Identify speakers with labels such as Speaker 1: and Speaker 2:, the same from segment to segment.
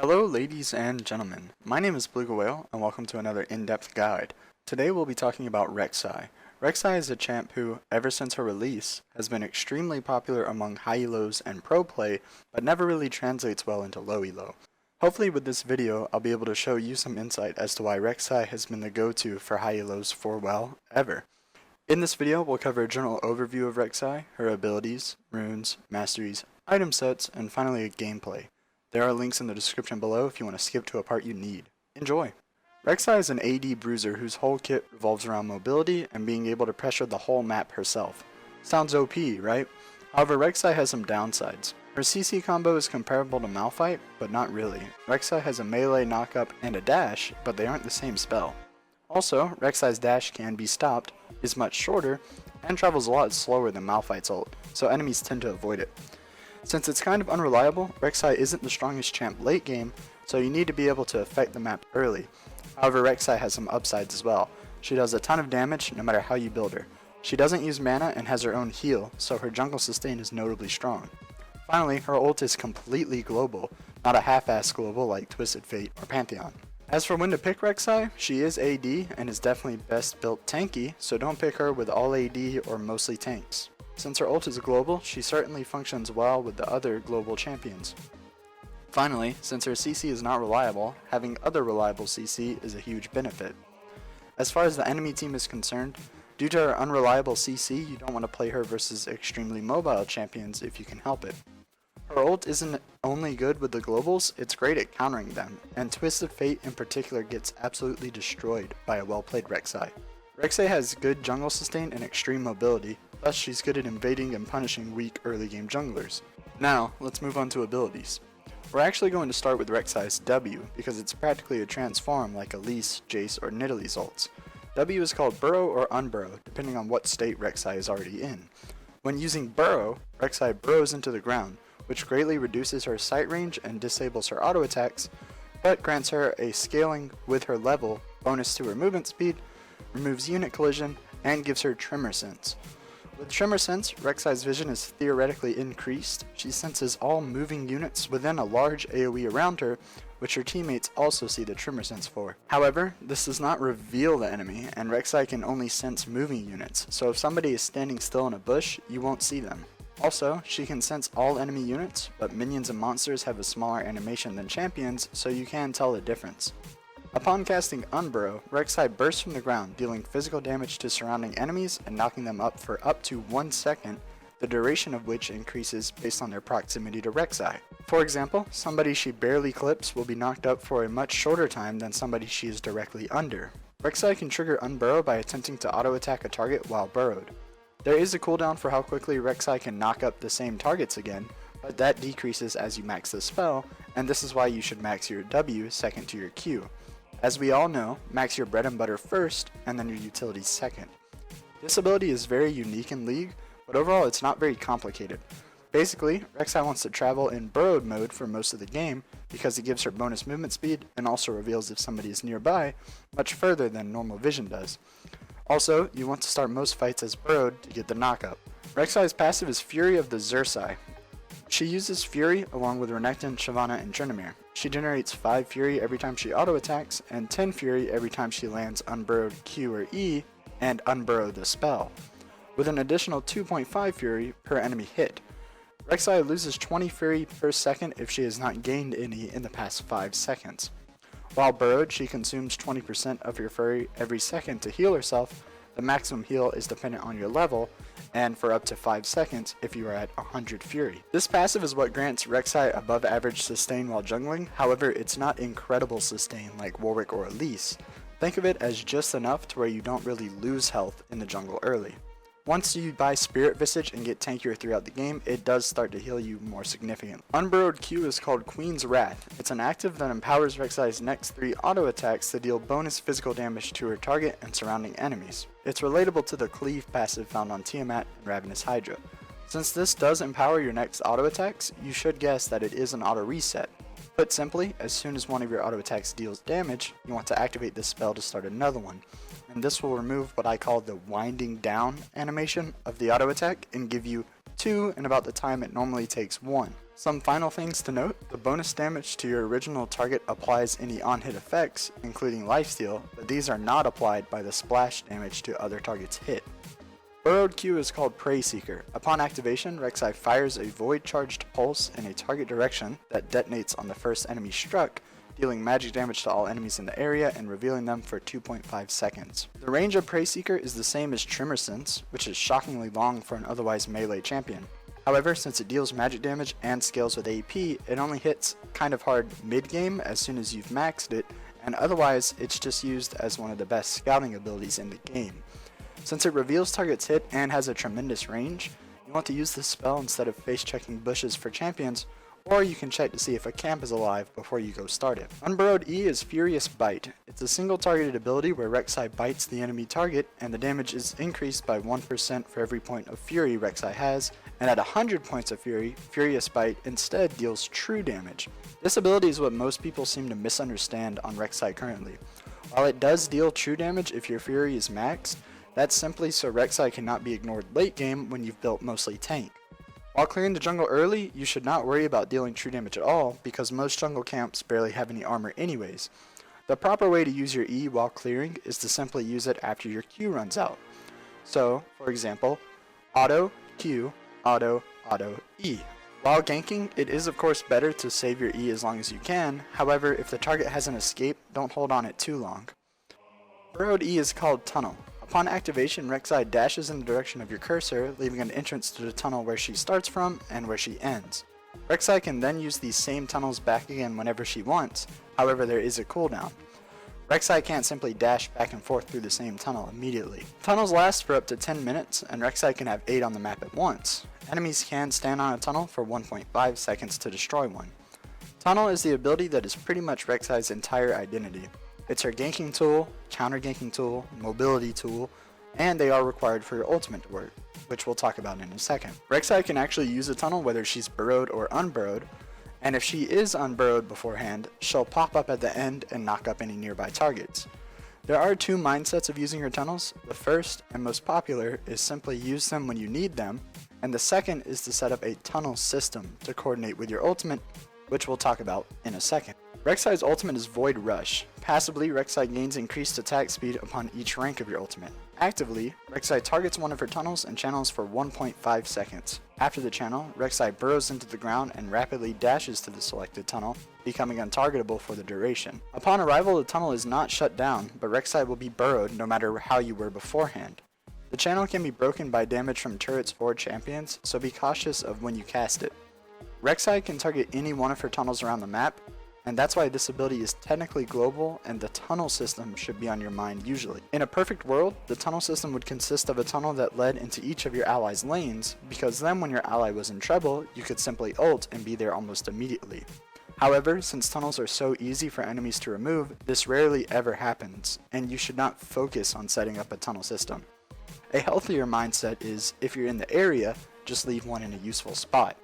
Speaker 1: Hello ladies and gentlemen, my name is Blue Whale and welcome to another in-depth guide. Today we'll be talking about Rek'Sai. Rek'Sai is a champ who, ever since her release, has been extremely popular among high elos and pro play, but never really translates well into low elo. Hopefully with this video I'll be able to show you some insight as to why Rek'Sai has been the go-to for high elos for, well, ever. In this video we'll cover a general overview of Rek'Sai, her abilities, runes, masteries, item sets, and finally a gameplay. There are links in the description below if you want to skip to a part you need. Enjoy! Rek'Sai is an AD bruiser whose whole kit revolves around mobility and being able to pressure the whole map herself. Sounds OP, right? However, Rek'Sai has some downsides. Her CC combo is comparable to Malphite, but not really. Rek'Sai has a melee knockup and a dash, but they aren't the same spell. Also, Rek'Sai's dash can be stopped, is much shorter, and travels a lot slower than Malphite's ult, so enemies tend to avoid it. Since it's kind of unreliable, Rek'Sai isn't the strongest champ late game, so you need to be able to affect the map early. However, Rek'Sai has some upsides as well. She does a ton of damage no matter how you build her. She doesn't use mana and has her own heal, so her jungle sustain is notably strong. Finally, her ult is completely global, not a half-ass global like Twisted Fate or Pantheon. As for when to pick Rek'Sai, she is AD and is definitely best built tanky, so don't pick her with all AD or mostly tanks. Since her ult is global, she certainly functions well with the other global champions. Finally, since her CC is not reliable, having other reliable CC is a huge benefit. As far as the enemy team is concerned, due to her unreliable CC, you don't want to play her versus extremely mobile champions if you can help it. Her ult isn't only good with the globals, it's great at countering them, and Twisted Fate in particular gets absolutely destroyed by a well-played Rek'Sai. Rek'Sai has good jungle sustain and extreme mobility, thus she's good at invading and punishing weak early game junglers. Now, let's move on to abilities. We're actually going to start with Rek'Sai's W, because it's practically a transform like Elise, Jace, or Nidalee's ults. W is called Burrow or Unburrow, depending on what state Rek'Sai is already in. When using Burrow, Rek'Sai burrows into the ground, which greatly reduces her sight range and disables her auto attacks, but grants her a scaling with her level bonus to her movement speed, removes unit collision, and gives her Tremor Sense. With Tremor Sense, Rek'Sai's vision is theoretically increased. She senses all moving units within a large AoE around her, which her teammates also see the Tremor Sense for. However, this does not reveal the enemy, and Rek'Sai can only sense moving units, so if somebody is standing still in a bush, you won't see them. Also, she can sense all enemy units, but minions and monsters have a smaller animation than champions, so you can tell the difference. Upon casting Unburrow, Rek'Sai bursts from the ground, dealing physical damage to surrounding enemies and knocking them up for up to 1 second, the duration of which increases based on their proximity to Rek'Sai. For example, somebody she barely clips will be knocked up for a much shorter time than somebody she is directly under. Rek'Sai can trigger Unburrow by attempting to auto-attack a target while burrowed. There is a cooldown for how quickly Rek'Sai can knock up the same targets again, but that decreases as you max the spell, and this is why you should max your W second to your Q. As we all know, max your bread and butter first, and then your utilities second. This ability is very unique in League, but overall it's not very complicated. Basically, Rek'Sai wants to travel in burrowed mode for most of the game, because it gives her bonus movement speed, and also reveals if somebody is nearby, much further than normal vision does. Also, you want to start most fights as burrowed to get the knockup. Rek'Sai's passive is Fury of the Xerxai. She uses Fury along with Renekton, Shyvana, and Tryndamere. She generates 5 Fury every time she auto-attacks, and 10 Fury every time she lands Unburrowed Q or E, and Unburrow the spell, with an additional 2.5 Fury per enemy hit. Rek'Sai loses 20 Fury per second if she has not gained any in the past 5 seconds. While burrowed, she consumes 20% of your Fury every second to heal herself. The maximum heal is dependent on your level, and for up to 5 seconds if you are at 100 Fury. This passive is what grants Rek'Sai above average sustain while jungling, however it's not incredible sustain like Warwick or Elise. Think of it as just enough to where you don't really lose health in the jungle early. Once you buy Spirit Visage and get tankier throughout the game, it does start to heal you more significantly. Unburrowed Q is called Queen's Wrath. It's an active that empowers Rek'Sai's next 3 auto attacks to deal bonus physical damage to her target and surrounding enemies. It's relatable to the Cleave passive found on Tiamat and Ravenous Hydra. Since this does empower your next auto attacks, you should guess that it is an auto reset. Put simply, as soon as one of your auto attacks deals damage, you want to activate this spell to start another one. And this will remove what I call the winding down animation of the auto attack and give you 2 in about the time it normally takes 1. Some final things to note: the bonus damage to your original target applies any on-hit effects, including lifesteal, but these are not applied by the splash damage to other targets hit. Burrowed Q is called Prey Seeker. Upon activation, Rek'Sai fires a void-charged pulse in a target direction that detonates on the first enemy struck, dealing magic damage to all enemies in the area and revealing them for 2.5 seconds. The range of Prey Seeker is the same as Tremor Sense, which is shockingly long for an otherwise melee champion. However, since it deals magic damage and scales with AP, it only hits kind of hard mid-game as soon as you've maxed it, and otherwise it's just used as one of the best scouting abilities in the game. Since it reveals targets hit and has a tremendous range, you want to use this spell instead of face-checking bushes for champions, or you can check to see if a camp is alive before you go start it. Unburrowed E is Furious Bite. It's a single targeted ability where Rek'Sai bites the enemy target, and the damage is increased by 1% for every point of Fury Rek'Sai has, and at 100 points of Fury, Furious Bite instead deals true damage. This ability is what most people seem to misunderstand on Rek'Sai currently. While it does deal true damage if your Fury is maxed, that's simply so Rek'Sai cannot be ignored late game when you've built mostly tank. While clearing the jungle early, you should not worry about dealing true damage at all, because most jungle camps barely have any armor anyways. The proper way to use your E while clearing is to simply use it after your Q runs out. So, for example, auto, Q, auto, auto, E. While ganking, it is of course better to save your E as long as you can. However, if the target has an escape, don't hold on it too long. Burrowed E is called Tunnel. Upon activation, Rek'Sai dashes in the direction of your cursor, leaving an entrance to the tunnel where she starts from and where she ends. Rek'Sai can then use these same tunnels back again whenever she wants, however there is a cooldown. Rek'Sai can't simply dash back and forth through the same tunnel immediately. Tunnels last for up to 10 minutes, and Rek'Sai can have 8 on the map at once. Enemies can stand on a tunnel for 1.5 seconds to destroy one. Tunnel is the ability that is pretty much Rek'Sai's entire identity. It's her ganking tool, counter ganking tool, mobility tool, and they are required for your ultimate to work, which we'll talk about in a second. Rek'Sai can actually use a tunnel whether she's burrowed or unburrowed, and if she is unburrowed beforehand, she'll pop up at the end and knock up any nearby targets. There are two mindsets of using her tunnels. The first, and most popular, is simply use them when you need them, and the second is to set up a tunnel system to coordinate with your ultimate, which we'll talk about in a second. Rek'Sai's ultimate is Void Rush. Passively, Rek'Sai gains increased attack speed upon each rank of your ultimate. Actively, Rek'Sai targets one of her tunnels and channels for 1.5 seconds. After the channel, Rek'Sai burrows into the ground and rapidly dashes to the selected tunnel, becoming untargetable for the duration. Upon arrival, the tunnel is not shut down, but Rek'Sai will be burrowed no matter how you were beforehand. The channel can be broken by damage from turrets or champions, so be cautious of when you cast it. Rek'Sai can target any one of her tunnels around the map, and that's why this ability is technically global and the tunnel system should be on your mind usually. In a perfect world, the tunnel system would consist of a tunnel that led into each of your allies' lanes, because then when your ally was in trouble, you could simply ult and be there almost immediately. However, since tunnels are so easy for enemies to remove, this rarely ever happens, and you should not focus on setting up a tunnel system. A healthier mindset is, if you're in the area, just leave one in a useful spot.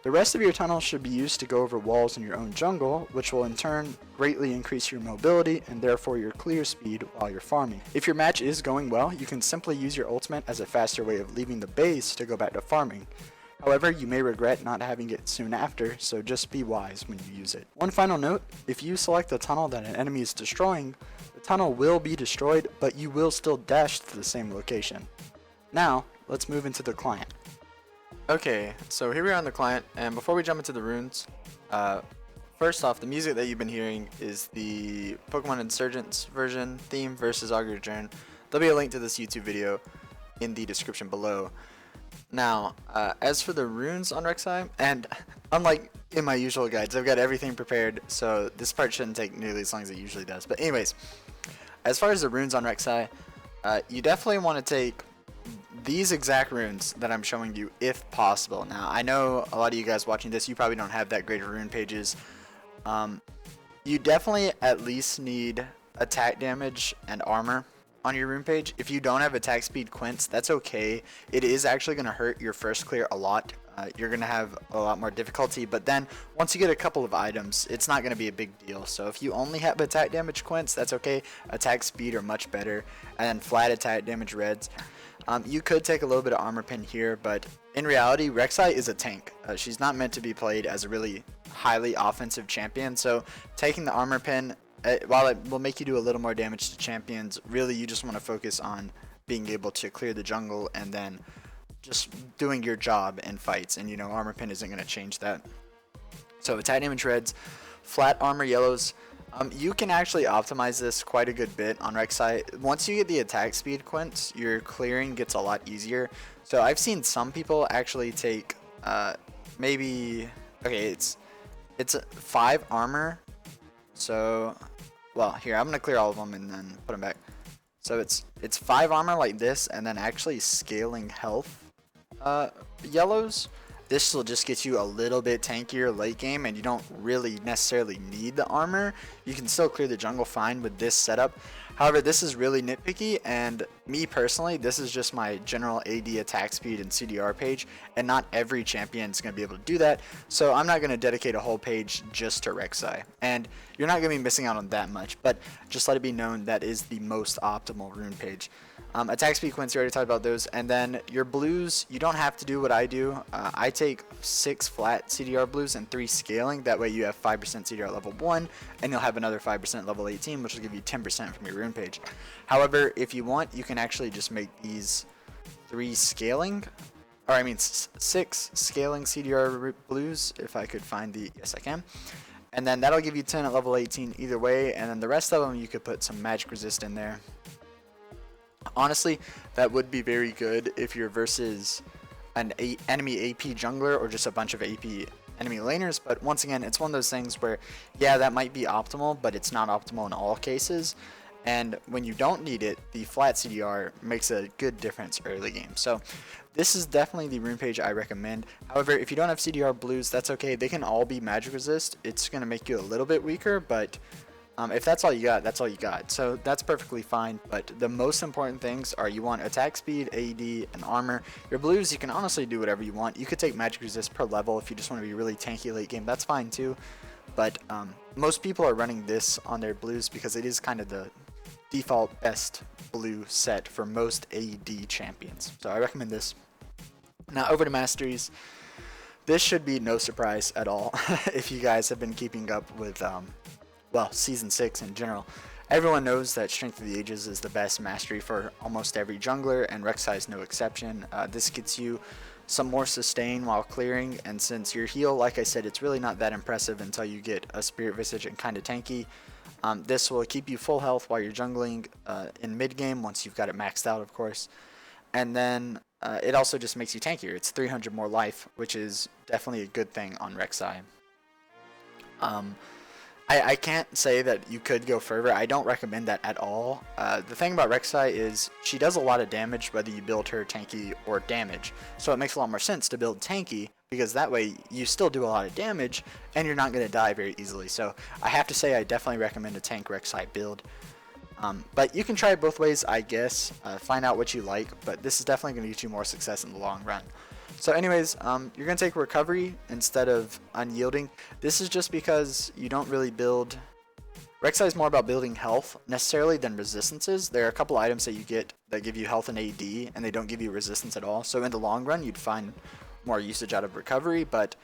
Speaker 1: The rest of your tunnels should be used to go over walls in your own jungle, which will in turn greatly increase your mobility and therefore your clear speed while you're farming. If your match is going well, you can simply use your ultimate as a faster way of leaving the base to go back to farming. However, you may regret not having it soon after, so just be wise when you use it. One final note, if you select the tunnel that an enemy is destroying, the tunnel will be destroyed, but you will still dash to the same location. Now, let's move into the client. Okay, so here we are on the client, and before we jump into the runes, first off, the music that you've been hearing is the Pokemon Insurgents version, theme versus Augur Journ. There'll be a link to this YouTube video in the description below. Now, as for the runes on Rek'Sai, and unlike in my usual guides, I've got everything prepared, so this part shouldn't take nearly as long as it usually does. But anyways, as far as the runes on Rek'Sai, you definitely want to take these exact runes that I'm showing you if possible. Now, I know a lot of you guys watching this, you probably don't have that great of rune pages. You definitely at least need attack damage and armor on your rune page. If you don't have attack speed quints, that's okay. It is actually going to hurt your first clear a lot. You're going to have a lot more difficulty, but then once you get a couple of items, it's not going to be a big deal. So if you only have attack damage quints, that's okay. Attack speed are much better, and then flat attack damage reds. You could take a little bit of armor pin here, but in reality, Rek'Sai is a tank. She's not meant to be played as a really highly offensive champion, so taking the armor pin, while it will make you do a little more damage to champions, really you just want to focus on being able to clear the jungle and then just doing your job in fights, and armor pin isn't going to change that. So attack damage reds, flat armor yellows. You can actually optimize this quite a good bit on Rek'Sai. Once you get the attack speed quints, your clearing gets a lot easier. So I've seen some people actually take maybe, okay, it's 5 armor. So, well, here, I'm going to clear all of them and then put them back. So it's 5 armor like this, and then actually scaling health yellows. This will just get you a little bit tankier late game, and you don't really necessarily need the armor. You can still clear the jungle fine with this setup. However, this is really nitpicky, and me personally, this is just my general AD attack speed and CDR page, and not every champion is going to be able to do that. So I'm not going to dedicate a whole page just to Rek'Sai, and you're not going to be missing out on that much, but just let it be known that is the most optimal rune page. Attack speed quints, you already talked about those, and then your blues, you don't have to do what I do. I take 6 flat CDR blues and 3 scaling. That way you have 5% CDR level 1, and you'll have another 5% level 18, which will give you 10% from your rune page. However, if you want, you can actually just make these 6 scaling CDR blues, if I could find the, yes I can. And then that'll give you 10 at level 18 either way, and then the rest of them you could put some magic resist in there. Honestly, that would be very good if you're versus an enemy AP jungler or just a bunch of AP enemy laners, but once again, it's one of those things where, yeah, that might be optimal, but it's not optimal in all cases, and when you don't need it, the flat CDR makes a good difference early game. So this is definitely the rune page I recommend. However, if you don't have CDR blues, that's okay. They can all be magic resist. It's going to make you a little bit weaker, but if that's all you got, that's all you got. So that's perfectly fine, but the most important things are you want attack speed, AD, and armor. Your blues, you can honestly do whatever you want. You could take magic resist per level if you just want to be really tanky late game. That's fine too, but most people are running this on their blues because it is kind of the default best blue set for most AD champions. So I recommend this. Now over to Masteries. This should be no surprise at all if you guys have been keeping up with well, Season 6 in general. Everyone knows that Strength of the Ages is the best mastery for almost every jungler, and Rek'Sai is no exception. This gets you some more sustain while clearing, and since your heal, like I said, it's really not that impressive until you get a Spirit Visage and kind of tanky. This will keep you full health while you're jungling in mid game, once you've got it maxed out, of course. And then it also just makes you tankier. It's 300 more life, which is definitely a good thing on Rek'Sai. I can't say that you could go further. I don't recommend that at all. The thing about Rek'Sai is she does a lot of damage whether you build her tanky or damage. So it makes a lot more sense to build tanky, because that way you still do a lot of damage and you're not going to die very easily. So I have to say I definitely recommend a tank Rek'Sai build. But you can try it both ways, I guess. Find out what you like, but this is definitely going to get you more success in the long run. So anyways, you're going to take recovery instead of unyielding. This is just because you don't really build... Rek'Sai is more about building health necessarily than resistances. There are a couple items that you get that give you health and AD, and they don't give you resistance at all. So in the long run, you'd find more usage out of recovery, but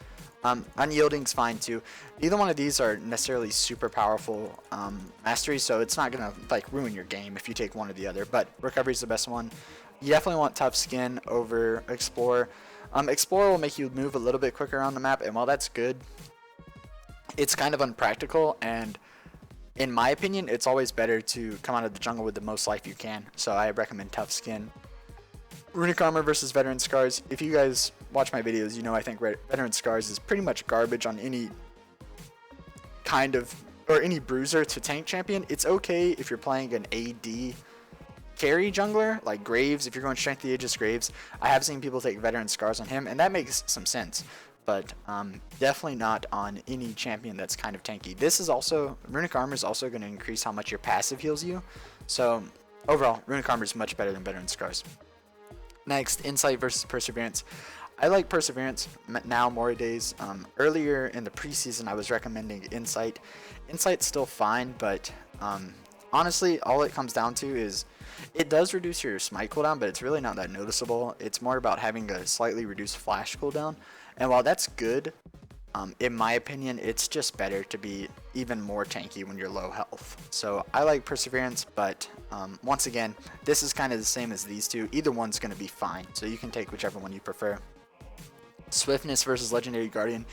Speaker 1: unyielding's fine too. Neither one of these are necessarily super powerful masteries, so it's not going to like ruin your game if you take one or the other, but recovery is the best one. You definitely want tough skin over Explorer. Explorer will make you move a little bit quicker on the map, and while that's good, it's kind of unpractical, and in my opinion, it's always better to come out of the jungle with the most life you can, so I recommend tough skin. Runic Armor versus Veteran Scars. If you guys watch my videos, you know I think Veteran Scars is pretty much garbage on any kind of, or any bruiser to tank champion. It's okay if you're playing an AD carry jungler like Graves. If you're going Strength of the Ages Graves, I have seen people take Veteran Scars on him, and that makes some sense, but definitely not on any champion that's kind of tanky. This is also, Runic Armor is also going to increase how much your passive heals you, so overall Runic Armor is much better than Veteran Scars. Next, Insight versus Perseverance. I like Perseverance now more days. Earlier in the preseason I was recommending Insight. Insight's still fine, but honestly all it comes down to is It does reduce your smite cooldown, but it's really not that noticeable. It's more about having a slightly reduced flash cooldown. And while that's good, in my opinion, it's just better to be even more tanky when you're low health. So I like Perseverance, but once again, this is kind of the same as these two. Either one's going to be fine, so you can take whichever one you prefer. Swiftness versus Legendary Guardian.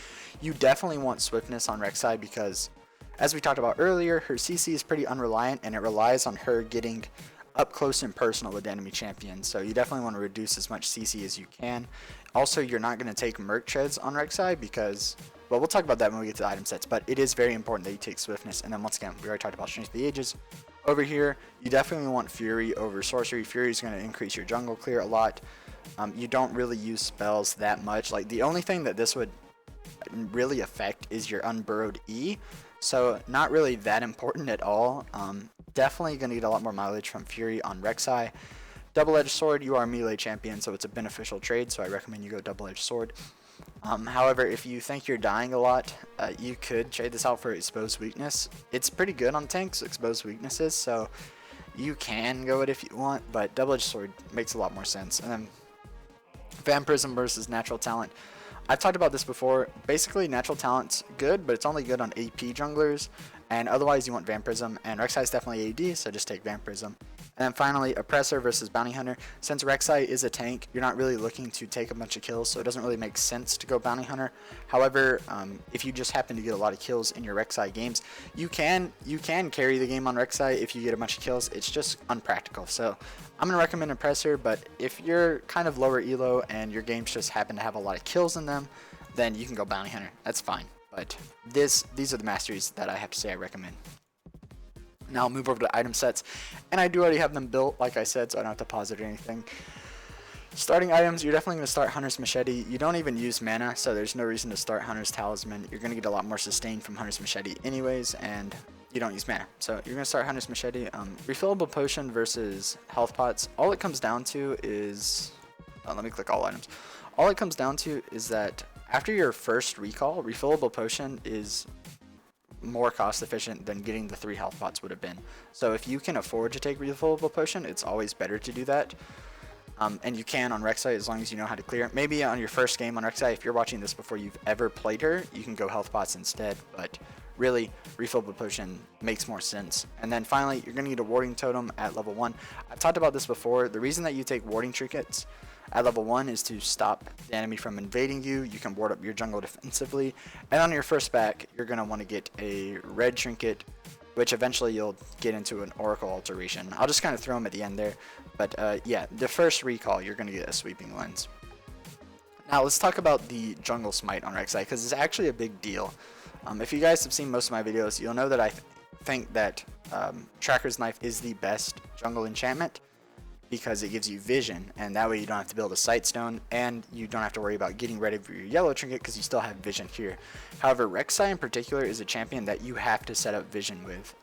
Speaker 1: You definitely want Swiftness on Rek'Sai because, as we talked about earlier, her CC is pretty unreliant and it relies on her getting up close and personal with enemy champions. So you definitely want to reduce as much CC as you can. Also, you're not going to take Merc Treads on Rek'Sai because, well, we'll talk about that when we get to the item sets, but it is very important that you take Swiftness. And then once again, we already talked about Strength of the Ages. Over here, you definitely want Fury over Sorcery. Fury is going to increase your jungle clear a lot. You don't really use spells that much. Like, the only thing that this would really affect is your Unburrowed E. So not really that important at all. Definitely going to get a lot more mileage from Fury on Rek'Sai. Double-Edged Sword, you are a melee champion, so it's a beneficial trade, so I recommend you go Double-Edged Sword. However, if you think you're dying a lot, you could trade this out for Exposed Weakness. It's pretty good on tanks, Exposed Weaknesses, so you can go it if you want, but Double-Edged Sword makes a lot more sense. And then Vampirism versus Natural Talent. I've talked about this before. Basically, Natural Talent's good, but it's only good on AP junglers, and otherwise you want Vampirism, and Rek'Sai is definitely AD, so just take Vampirism. And then finally, Oppressor versus Bounty Hunter. Since Rek'Sai is a tank, you're not really looking to take a bunch of kills, so it doesn't really make sense to go Bounty Hunter. However, if you just happen to get a lot of kills in your Rek'Sai games, you can carry the game on Rek'Sai if you get a bunch of kills. It's just unpractical. So I'm going to recommend Oppressor, but if you're kind of lower elo and your games just happen to have a lot of kills in them, then you can go Bounty Hunter. That's fine. But these are the masteries that I have to say I recommend. Now I'll move over to item sets, and I do already have them built, like I said, so I don't have to pause it or anything. Starting items, you're definitely going to start Hunter's Machete. You don't even use mana, so there's no reason to start Hunter's Talisman. You're going to get a lot more sustain from Hunter's Machete anyways, and you don't use mana. So you're going to start Hunter's Machete. Refillable Potion versus Health Pots. All it comes down to is... let me click all items. All it comes down to is that after your first recall, Refillable Potion is more cost efficient than getting the 3 health pots would have been. So if you can afford to take Refillable Potion, it's always better to do that. And you can on Rek'Sai as long as you know how to clear it. Maybe on your first game on Rek'Sai, if you're watching this before you've ever played her, you can go health pots instead, but really Refillable Potion makes more sense. And then finally, you're going to need a Warding Totem at level 1. I've talked about this before. The reason that you take Warding Trinkets at level 1 is to stop the enemy from invading you. You can ward up your jungle defensively. And on your first back, you're going to want to get a red trinket, which eventually you'll get into an Oracle Alteration. I'll just kind of throw them at the end there. But yeah, the first recall, you're going to get a Sweeping Lens. Now let's talk about the Jungle Smite on Rek'Sai, because it's actually a big deal. If you guys have seen most of my videos, you'll know that I think that Tracker's Knife is the best jungle enchantment, because it gives you vision, and that way you don't have to build a sight stone, and you don't have to worry about getting ready for your yellow trinket because you still have vision here. However, Rek'Sai in particular is a champion that you have to set up vision with.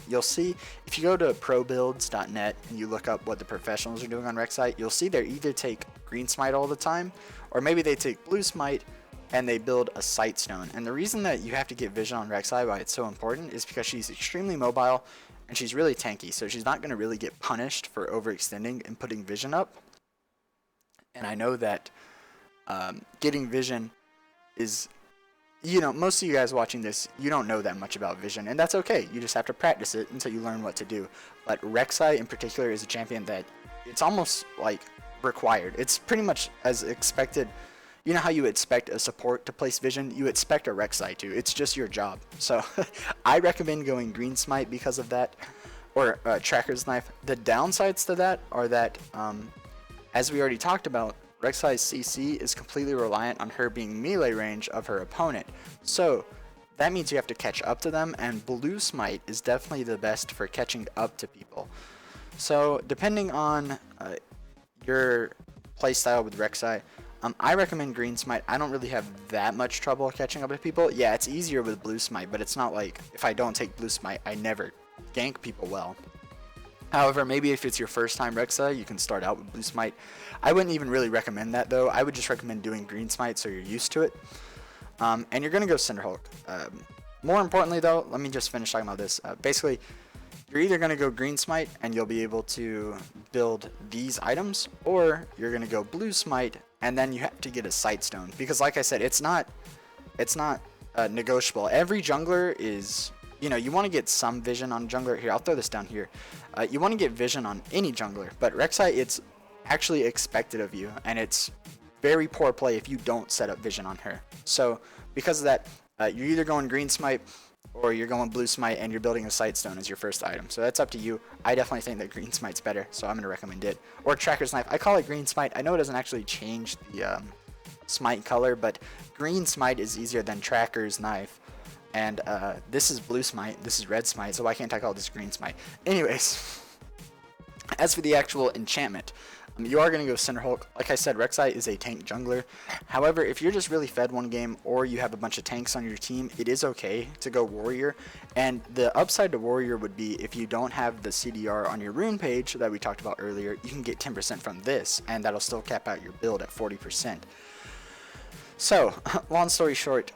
Speaker 1: You'll see, if you go to probuilds.net and you look up what the professionals are doing on Rek'Sai, you'll see they either take green smite all the time, or maybe they take blue smite and they build a sight stone. And the reason that you have to get vision on Rek'Sai, why it's so important, is because she's extremely mobile, and she's really tanky, so she's not going to really get punished for overextending and putting vision up. And I know that getting vision is, you know, most of you guys watching this, you don't know that much about vision, and that's okay. You just have to practice it until you learn what to do. But Rek'Sai in particular is a champion that it's almost like required. It's pretty much as expected. You know how you expect a support to place vision? You expect a Rek'Sai to. It's just your job. So I recommend going Green Smite because of that, or Tracker's Knife. The downsides to that are that, as we already talked about, Rek'Sai's CC is completely reliant on her being melee range of her opponent. So that means you have to catch up to them, and Blue Smite is definitely the best for catching up to people. So depending on your playstyle with Rek'Sai, I recommend Green Smite. I don't really have that much trouble catching up with people. Yeah, it's easier with Blue Smite, but it's not like if I don't take Blue Smite, I never gank people well. However, maybe if it's your first time Rek'Sai, you can start out with Blue Smite. I wouldn't even really recommend that though. I would just recommend doing Green Smite so you're used to it. And you're going to go Cinderhulk. More importantly though, let me just finish talking about this. Basically, you're either going to go green smite and you'll be able to build these items, or you're going to go blue smite and then you have to get a sight stone, because like I said, it's not negotiable. Every jungler is, you know, you want to get some vision on jungler. Here, I'll throw this down here. You want to get vision on any jungler, but Rek'Sai, it's actually expected of you, and it's very poor play if you don't set up vision on her. So because of that, you're either going green smite or you're going blue smite, and you're building a sight stone as your first item. So that's up to you. I definitely think that green smite's better, so I'm going to recommend it. Or tracker's knife. I call it green smite. I know it doesn't actually change the smite color, but green smite is easier than tracker's knife. And this is blue smite, this is red smite, so why can't I call this green smite? Anyways, as for the actual enchantment, you are going to go Cinderhulk. Like I said, Rek'Sai is a tank jungler. However, if you're just really fed one game, or you have a bunch of tanks on your team, it is okay to go warrior. And the upside to warrior would be, if you don't have the CDR on your rune page that we talked about earlier, you can get 10% from this, and that'll still cap out your build at 40%. So, long story short,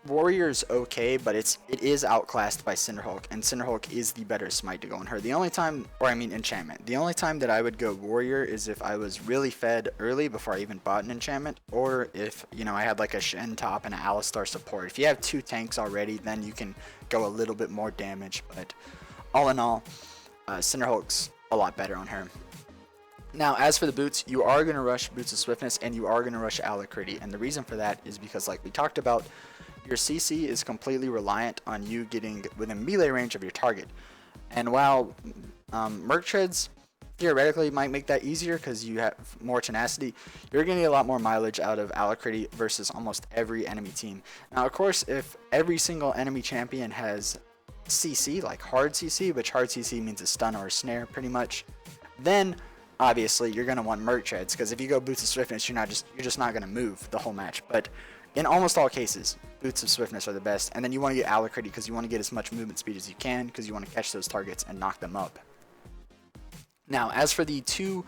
Speaker 1: Warrior's okay, but it is outclassed by Cinderhulk, and Cinderhulk is the better smite to go on her. The only time, or I mean enchantment, the only time that I would go Warrior is if I was really fed early before I even bought an enchantment, or if, you know, I had like a Shen top and an Alistar support. If you have 2 tanks already, then you can go a little bit more damage, but all in all, Cinderhulk's a lot better on her. Now, as for the boots, you are going to rush Boots of Swiftness, and you are going to rush Alacrity, and the reason for that is because, like we talked about, your CC is completely reliant on you getting within melee range of your target. And while Merc Treads theoretically might make that easier because you have more tenacity, you're going to get a lot more mileage out of Alacrity versus almost every enemy team. Now, of course, if every single enemy champion has CC, like hard CC, which hard CC means a stun or a snare pretty much, then obviously you're going to want Merc Treads, because if you go Boots of Swiftness, you're just not going to move the whole match. But in almost all cases, Boots of Swiftness are the best, and then you want to get Alacrity because you want to get as much movement speed as you can, because you want to catch those targets and knock them up. Now, as for the 2,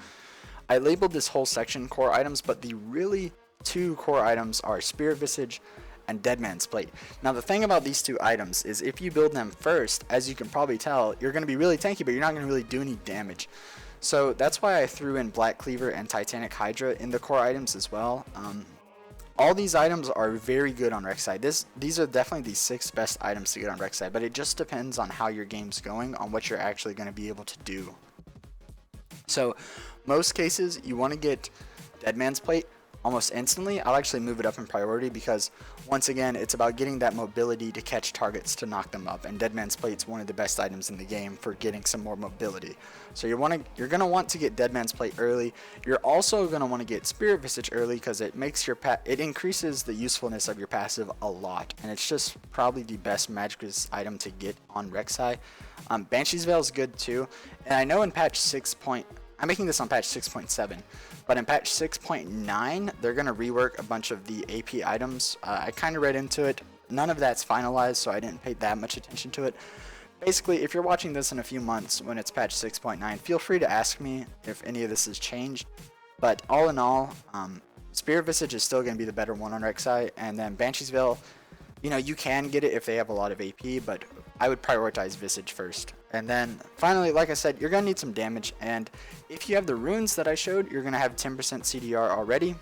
Speaker 1: I labeled this whole section core items, but the really 2 core items are Spirit Visage and Dead Man's Plate. Now, the thing about these 2 items is if you build them first, as you can probably tell, you're going to be really tanky, but you're not going to really do any damage. So that's why I threw in Black Cleaver and Titanic Hydra in the core items as well. All these items are very good on Rek'Sai. These are definitely the 6 best items to get on Rek'Sai, but it just depends on how your game's going, on what you're actually going to be able to do. So, most cases, you want to get Dead Man's Plate almost instantly. I'll actually move it up in priority because, once again, it's about getting that mobility to catch targets to knock them up, and Dead Man's Plate's one of the best items in the game for getting some more mobility. So you're going to want to get Dead Man's Plate early. You're also going to want to get Spirit Visage early because it makes your it increases the usefulness of your passive a lot, and it's just probably the best magic resist item to get on Rek'Sai. Banshee's Veil is good too, and I know in patch 6. I'm making this on patch 6.7, but in patch 6.9, they're going to rework a bunch of the AP items. I kind of read into it. None of that's finalized, so I didn't pay that much attention to it. Basically, if you're watching this in a few months when it's patch 6.9, feel free to ask me if any of this has changed. But all in all, Spirit Visage is still going to be the better one on Rek'Sai, and then Banshee's Veil, you know, you can get it if they have a lot of AP, but I would prioritize Visage first. And then finally, like I said, you're going to need some damage, and if you have the runes that I showed, you're going to have 10% CDR already.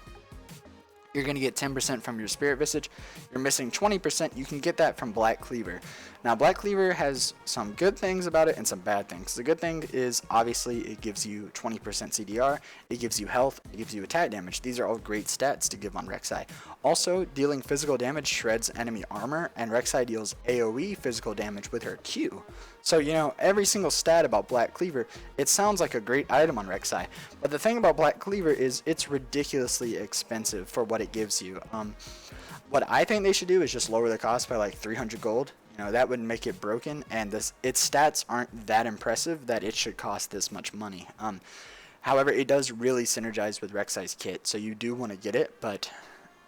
Speaker 1: You're going to get 10% from your Spirit Visage. You're missing 20%. You can get that from Black Cleaver. Now, Black Cleaver has some good things about it and some bad things. The good thing is, obviously, it gives you 20% CDR. It gives you health. It gives you attack damage. These are all great stats to give on Rek'Sai. Also, dealing physical damage shreds enemy armor, and Rek'Sai deals AoE physical damage with her Q. So, you know, every single stat about Black Cleaver, it sounds like a great item on Rek'Sai. But the thing about Black Cleaver is it's ridiculously expensive for what it gives you. What I think they should do is just lower the cost by like 300 gold. You know, that would make it broken, and its stats aren't that impressive that it should cost this much money. However, it does really synergize with Rek'Sai's kit, so you do want to get it, but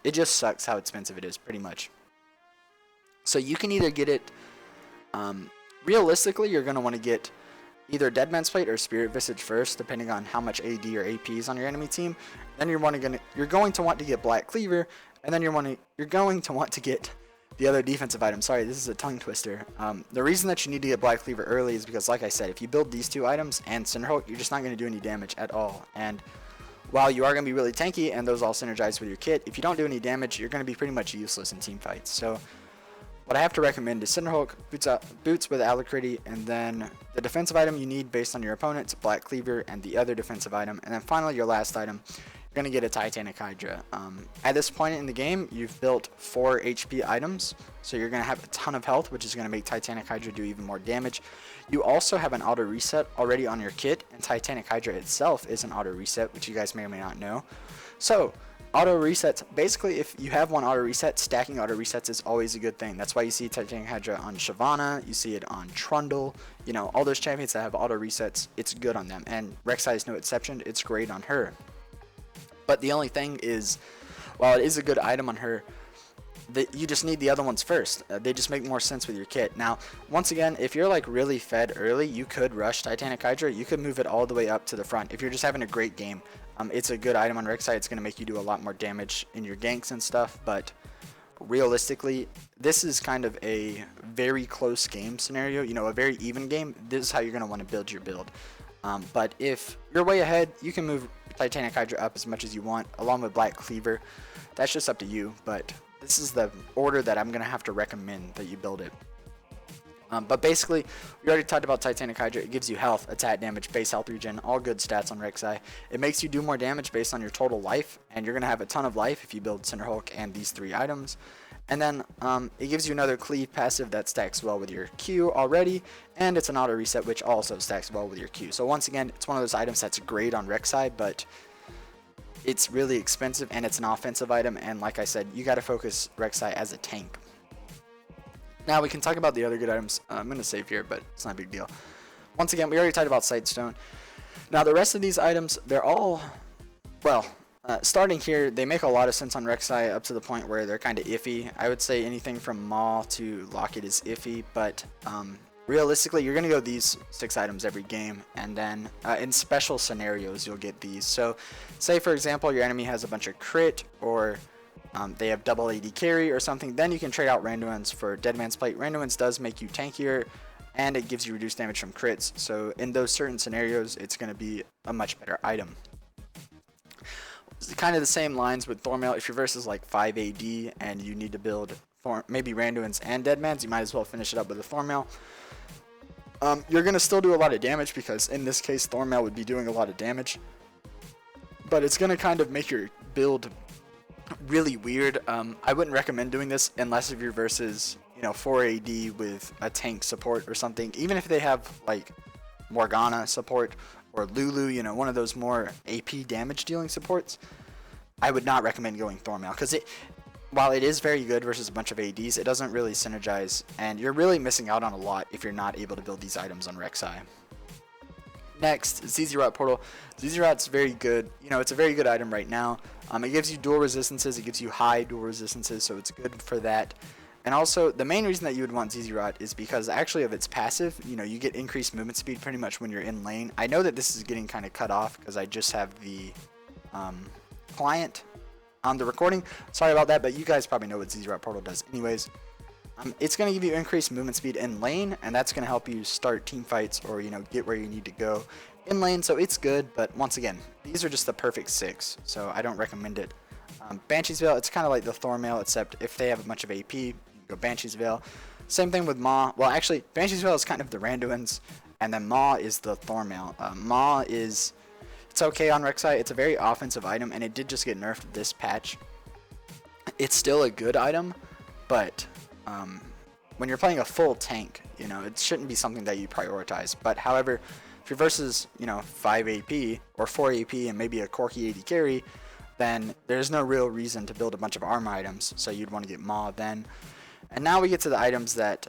Speaker 1: it just sucks how expensive it is, pretty much. So you can either get it, realistically, you're going to want to get either Dead Man's Plate or Spirit Visage first, depending on how much AD or AP is on your enemy team. Then you're going to want to get Black Cleaver, and then you're going to want to get the other defensive item. Sorry, this is a tongue twister. The reason that you need to get Black Cleaver early is because, like I said, if you build these two items and Cinderhulk, you're just not going to do any damage at all. And while you are going to be really tanky, and those all synergize with your kit, if you don't do any damage, you're going to be pretty much useless in team fights. So what I have to recommend is Cinderhulk, boots with Alacrity, and then the defensive item you need based on your opponent's Black Cleaver, and the other defensive item. And then finally, your last item, you're going to get a Titanic Hydra. At this point in the game, you've built 4 HP items, so you're going to have a ton of health, which is going to make Titanic Hydra do even more damage. You also have an auto reset already on your kit, and Titanic Hydra itself is an auto reset, which you guys may or may not know. So auto resets, basically if you have one auto reset, stacking auto resets is always a good thing. That's why you see Titanic Hydra on Shyvana, you see it on Trundle, you know, all those champions that have auto resets, it's good on them. And Rek'Sai is no exception, it's great on her. But the only thing is, while it is a good item on her, you just need the other ones first. They just make more sense with your kit. Now, once again, if you're like really fed early, you could rush Titanic Hydra. You could move it all the way up to the front. If you're just having a great game, it's a good item on Rek'Sai. It's going to make you do a lot more damage in your ganks and stuff. But realistically, this is kind of a very close game scenario. You know, a very even game. This is how you're going to want to build your build. But if you're way ahead, you can move Titanic Hydra up as much as you want, along with Black Cleaver. That's just up to you, but this is the order that I'm going to have to recommend that you build it. But basically, we already talked about Titanic Hydra. It gives you health, attack damage, base health regen, all good stats on Rek'Sai. It makes you do more damage based on your total life, and you're going to have a ton of life if you build Cinderhulk and these 3 items. And then it gives you another cleave passive that stacks well with your Q already, and it's an auto reset which also stacks well with your Q. So once again, it's one of those items that's great on Rek'Sai, but it's really expensive and it's an offensive item, and like I said, you got to focus Rek'Sai as a tank. Now we can talk about the other good items. I'm going to save here, but it's not a big deal. Once again, we already talked about Sightstone. Now the rest of these items, they're all, well, starting here, they make a lot of sense on Rek'Sai up to the point where they're kind of iffy. I would say anything from Maw to Locket is iffy, but realistically, you're going to go these 6 items every game, and then in special scenarios, you'll get these. So say, for example, your enemy has a bunch of crit, or they have double AD carry or something, then you can trade out Randuin's for Dead Man's Plate. Randuin's does make you tankier, and it gives you reduced damage from crits. So in those certain scenarios, it's going to be a much better item. Kind of the same lines with Thormail. If your verse is like 5 AD and you need to build maybe Randuin's and Deadman's, you might as well finish it up with a Thormail. You're going to still do a lot of damage because in this case Thormail would be doing a lot of damage. But it's going to kind of make your build really weird. I wouldn't recommend doing this unless if your verse is, you know, 4 AD with a tank support or something. Even if they have like Morgana support or Lulu, you know, one of those more AP damage dealing supports, I would not recommend going Thormail, because while it is very good versus a bunch of ADs, it doesn't really synergize, and you're really missing out on a lot if you're not able to build these items on Rek'Sai. Next, ZZ Rot Portal. ZZ Rot's very good. You know, it's a very good item right now. It gives you dual resistances, it gives you high dual resistances, so it's good for that. And also, the main reason that you would want ZZ Rot is because actually of its passive, you know, you get increased movement speed pretty much when you're in lane. I know that this is getting kind of cut off because I just have the client on the recording. Sorry about that, but you guys probably know what ZZ Rot Portal does anyways. It's going to give you increased movement speed in lane, and that's going to help you start team fights or, you know, get where you need to go in lane, so it's good. But once again, these are just the perfect 6, so I don't recommend it. Banshee's Veil, it's kind of like the Thormail, except if they have a bunch of AP, you go Banshee's Veil. Same thing with Maw. Well, actually, Banshee's Veil is kind of the Randuin's, and then Maw is the Thormail. Maw is, it's okay on Rek'Sai. It's a very offensive item, and it did just get nerfed this patch. It's still a good item, but when you're playing a full tank, you know, it shouldn't be something that you prioritize. But however, if your versus, you know, 5 AP or 4 AP and maybe a Corki 80 carry, then there's no real reason to build a bunch of armor items, so you'd want to get Maw then. And now we get to the items that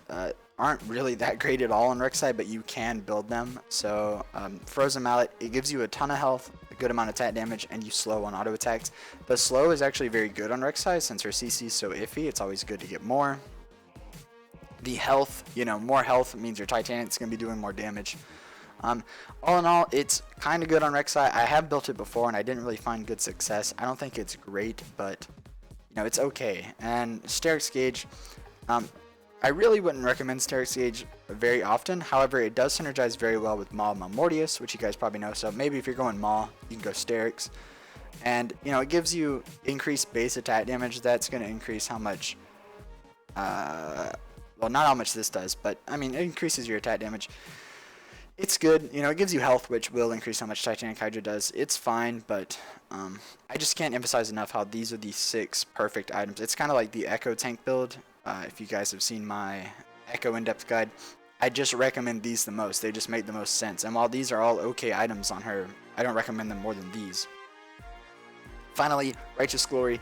Speaker 1: aren't really that great at all on Rek'Sai, but you can build them. So Frozen Mallet, it gives you a ton of health, a good amount of attack damage, and you slow on auto attacks. The slow is actually very good on Rek'Sai since her CC is so iffy. It's always good to get more. The health, you know, more health means your Titanic's going to be doing more damage. All in all, it's kind of good on Rek'Sai. I have built it before and I didn't really find good success. I don't think it's great, but you know, it's okay. And Sterak's Gauge, I really wouldn't recommend Steric Gauge very often. However, it does synergize very well with Maw Mortius, which you guys probably know. So maybe if you're going Maw, you can go Sterix. And, you know, it gives you increased base attack damage. That's going to increase how much, well, not how much this does, but, I mean, it increases your attack damage. It's good. You know, it gives you health, which will increase how much Titanic Hydra does. It's fine, but I just can't emphasize enough how these are the 6 perfect items. It's kind of like the Echo tank build. If you guys have seen my Echo in-depth guide, I just recommend these the most. They just make the most sense. And while these are all okay items on her, I don't recommend them more than these. Finally, Righteous Glory.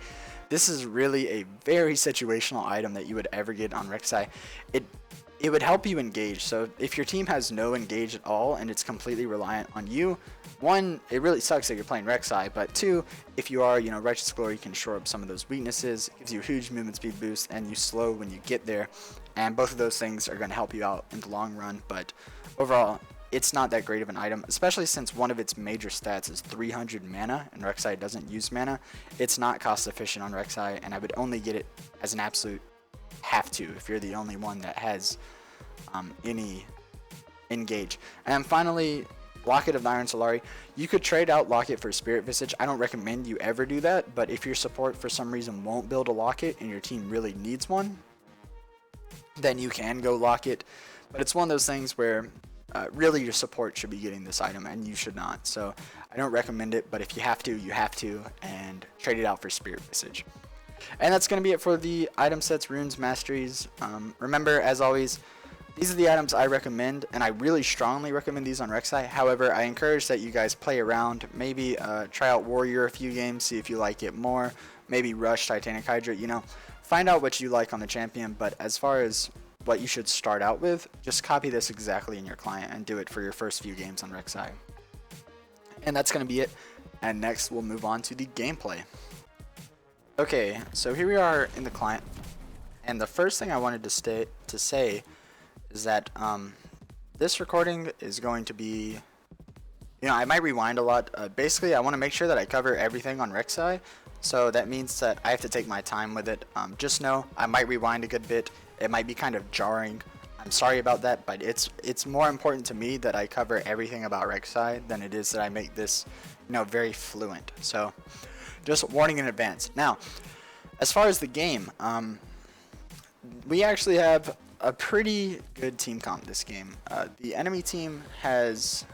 Speaker 1: This is really a very situational item that you would ever get on Rek'Sai. It would help you engage. So if your team has no engage at all and it's completely reliant on you, 1, it really sucks that you're playing Rek'Sai, but 2, if you are, you know, Righteous Glory can shore up some of those weaknesses, it gives you a huge movement speed boost, and you slow when you get there, and both of those things are going to help you out in the long run. But overall, it's not that great of an item, especially since one of its major stats is 300 mana, and Rek'Sai doesn't use mana. It's not cost efficient on Rek'Sai, and I would only get it as an absolute have to if you're the only one that has any engage. And finally, Locket of the Iron Solari. You could trade out Locket for Spirit Visage. I don't recommend you ever do that, but if your support for some reason won't build a Locket and your team really needs one, then you can go Locket. But it's one of those things where really your support should be getting this item and you should not. So I don't recommend it, but if you have to, you have to, and trade it out for Spirit Visage. And that's going to be it for the item sets, runes, masteries. Remember, as always, these are the items I recommend, and I really strongly recommend these on Rek'Sai. However, I encourage that you guys play around. Maybe try out Warrior a few games, see if you like it more. Maybe rush Titanic Hydra, you know. Find out what you like on the champion, but as far as what you should start out with, just copy this exactly in your client and do it for your first few games on Rek'Sai. And that's going to be it. And next, we'll move on to the gameplay. Okay, so here we are in the client. And the first thing I wanted to say is that this recording is going to be, you know, I might rewind a lot. Basically, I want to make sure that I cover everything on Rek'Sai, so that means that I have to take my time with it. Just know I might rewind a good bit. It might be kind of jarring. I'm sorry about that, but it's more important to me that I cover everything about Rek'Sai than it is that I make this, you know, very fluent. So, just warning in advance. Now, as far as the game, we actually have a pretty good team comp this game. The enemy team has,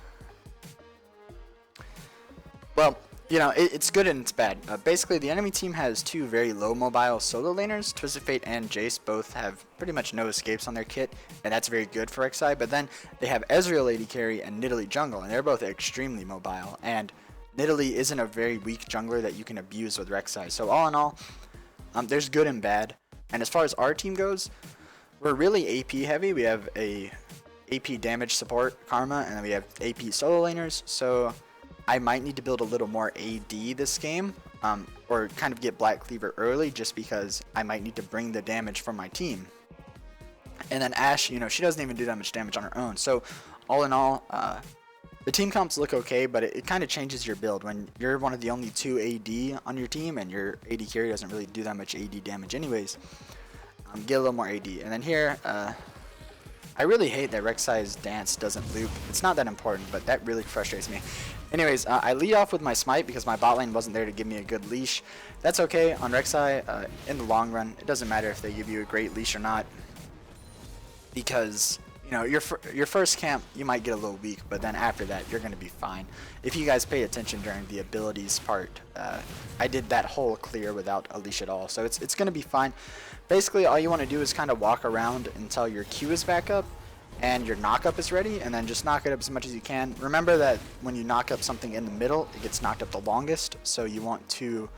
Speaker 1: well, you know, it's good and it's bad. Basically, the enemy team has 2 very low mobile solo laners. Twisted Fate and Jace both have pretty much no escapes on their kit, and that's very good for Rek'Sai. But then they have Ezreal AD carry and Nidalee jungle, and they're both extremely mobile. And Nidalee isn't a very weak jungler that you can abuse with Rek'Sai. So all in all, there's good and bad. And as far as our team goes, we're really AP heavy. We have a AP damage support, Karma, and then we have AP solo laners. So I might need to build a little more AD this game, or kind of get Black Cleaver early, just because I might need to bring the damage from my team. And then Ashe, you know, she doesn't even do that much damage on her own. So all in all, the team comps look okay, but it kind of changes your build when you're one of the only 2 AD on your team, and your AD carry doesn't really do that much AD damage anyways. Get a little more AD. And then here, I really hate that Rek'Sai's dance doesn't loop. It's not that important, but that really frustrates me. Anyways, I lead off with my smite because my bot lane wasn't there to give me a good leash. That's okay on Rek'Sai. In the long run, it doesn't matter if they give you a great leash or not, because, you know, your first camp, you might get a little weak, but then after that, you're going to be fine. If you guys pay attention during the abilities part, I did that whole clear without a leash at all, so it's going to be fine. Basically, all you want to do is kind of walk around until your Q is back up and your knock-up is ready, and then just knock it up as much as you can. Remember that when you knock up something in the middle, it gets knocked up the longest, so you want to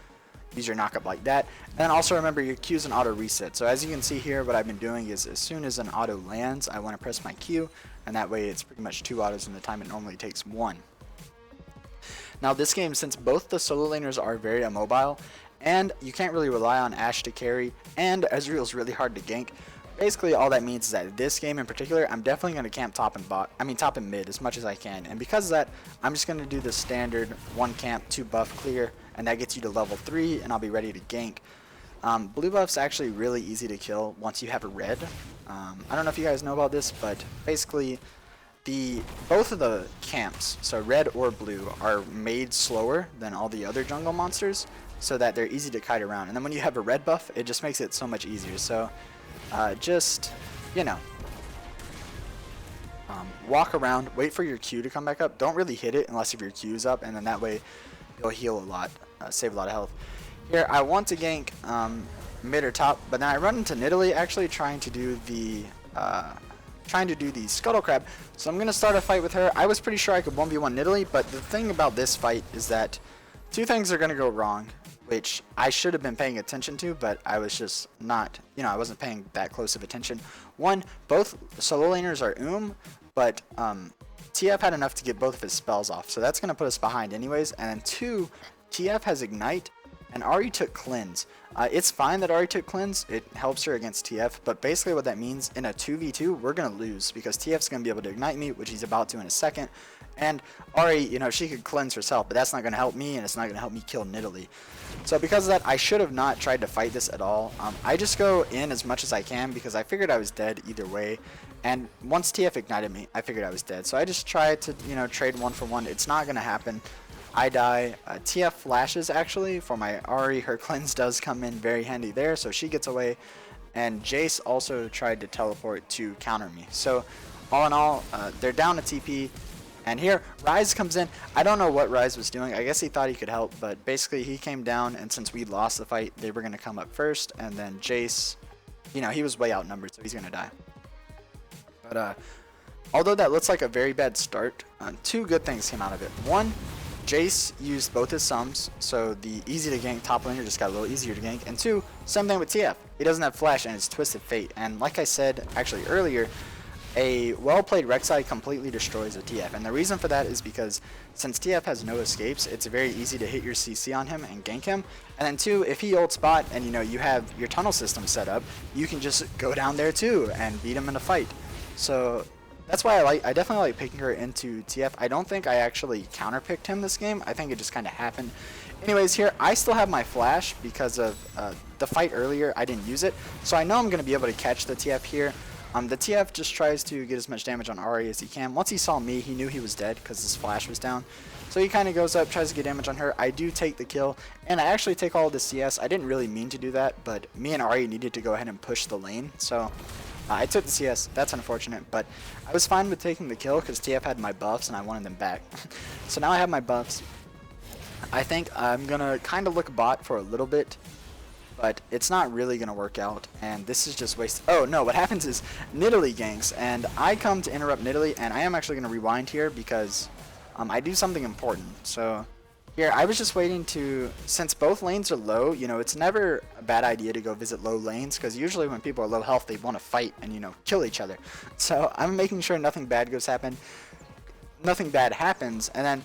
Speaker 1: use your knock-up like that. And then also remember your Q is an auto reset. So as you can see here, what I've been doing is as soon as an auto lands, I want to press my Q, and that way it's pretty much 2 autos in the time it normally takes 1. Now this game, since both the solo laners are very immobile, and you can't really rely on Ashe to carry, and Ezreal's really hard to gank, basically all that means is that this game in particular, I'm definitely going to camp top and mid as much as I can. And because of that, I'm just going to do the standard 1 camp, 2 buff clear, and that gets you to level 3, and I'll be ready to gank. Blue buff's actually really easy to kill once you have a red. I don't know if you guys know about this, but basically both of the camps, so red or blue, are made slower than all the other jungle monsters, so that they're easy to kite around. And then when you have a red buff, it just makes it so much easier. So just, you know, walk around, wait for your Q to come back up. Don't really hit it unless if your Q's up, and then that way you'll heal a lot, save a lot of health. Here, I want to gank mid or top, but then I run into Nidalee actually trying to do the Scuttle Crab. So I'm gonna start a fight with her. I was pretty sure I could 1v1 Nidalee, but the thing about this fight is that two things are gonna go wrong, which I should have been paying attention to, but I was just not, you know, I wasn't paying that close of attention. One, both solo laners are but TF had enough to get both of his spells off, so that's gonna put us behind anyways. And then two, TF has Ignite, and Ahri took Cleanse. It's fine that Ahri took Cleanse, it helps her against TF, but basically what that means, in a 2v2, we're going to lose, because TF's going to be able to Ignite me, which he's about to in a second, and Ahri, you know, she could Cleanse herself, but that's not going to help me, and it's not going to help me kill Nidalee. So because of that, I should have not tried to fight this at all. I just go in as much as I can, because I figured I was dead either way, and once TF ignited me, I figured I was dead. So I just tried to, you know, trade one for one. It's not going to happen. I die. TF flashes actually for my Ahri. Her cleanse does come in very handy there, so she gets away. And Jace also tried to teleport to counter me. So all in all, they're down a TP. And here, Ryze comes in. I don't know what Ryze was doing. I guess he thought he could help, but basically he came down, and since we lost the fight, they were going to come up first. And then Jace, you know, he was way outnumbered, so he's going to die. But although that looks like a very bad start, two good things came out of it. One, Jace used both his sums, so the easy to gank top laner just got a little easier to gank. And two, same thing with TF. He doesn't have flash and it's Twisted Fate. And like I said actually earlier, a well-played Rek'Sai completely destroys a TF. And the reason for that is because since TF has no escapes, it's very easy to hit your CC on him and gank him. And then two, if he ult spot and you know you have your tunnel system set up, you can just go down there too and beat him in a fight. So that's why I definitely like picking her into TF. I don't think I actually counterpicked him this game. I think it just kind of happened. Anyways, here, I still have my flash because of the fight earlier. I didn't use it. So I know I'm going to be able to catch the TF here. The TF just tries to get as much damage on Ahri as he can. Once he saw me, he knew he was dead because his flash was down. So he kind of goes up, tries to get damage on her. I do take the kill, and I actually take all of the CS. I didn't really mean to do that, but me and Ahri needed to go ahead and push the lane. So I took the CS. That's unfortunate, but I was fine with taking the kill because TF had my buffs and I wanted them back. So now I have my buffs. I think I'm going to kind of look bot for a little bit, but it's not really going to work out, and this is just waste. Oh no, what happens is Nidalee ganks, and I come to interrupt Nidalee, and I am actually going to rewind here because I do something important. So here, I was just waiting to, since both lanes are low, you know, it's never a bad idea to go visit low lanes, because usually when people are low health, they want to fight and, you know, kill each other. So I'm making sure nothing bad happens, and then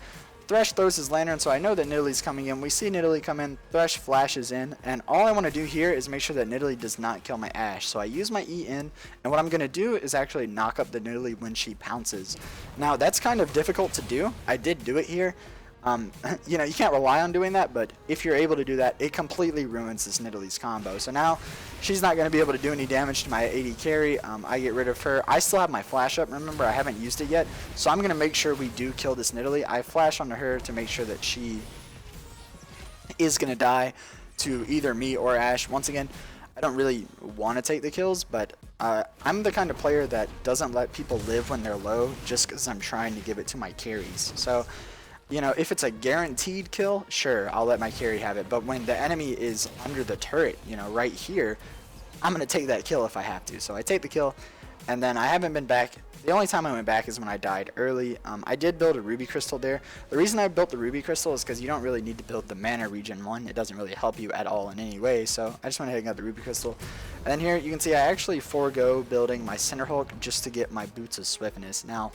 Speaker 1: Thresh throws his lantern, so I know that Nidalee's coming in. We see Nidalee come in, Thresh flashes in, and all I want to do here is make sure that Nidalee does not kill my Ashe. So I use my E in, and what I'm going to do is actually knock up the Nidalee when she pounces. Now, that's kind of difficult to do. I did do it here. You know, you can't rely on doing that, but if you're able to do that, it completely ruins this Nidalee's combo. So now, she's not going to be able to do any damage to my AD carry. I get rid of her. I still have my flash up. Remember, I haven't used it yet, so I'm going to make sure we do kill this Nidalee. I flash onto her to make sure that she is going to die to either me or Ashe. Once again, I don't really want to take the kills, but I'm the kind of player that doesn't let people live when they're low just because I'm trying to give it to my carries. So, you know, if it's a guaranteed kill, sure, I'll let my carry have it. But when the enemy is under the turret, you know, right here, I'm going to take that kill if I have to. So I take the kill, and then I haven't been back. The only time I went back is when I died early. I did build a ruby crystal there. The reason I built the ruby crystal is because you don't really need to build the mana regen one. It doesn't really help you at all in any way. So I just went ahead and got the ruby crystal. And then here you can see I actually forego building my center Hulk just to get my boots of swiftness. Now,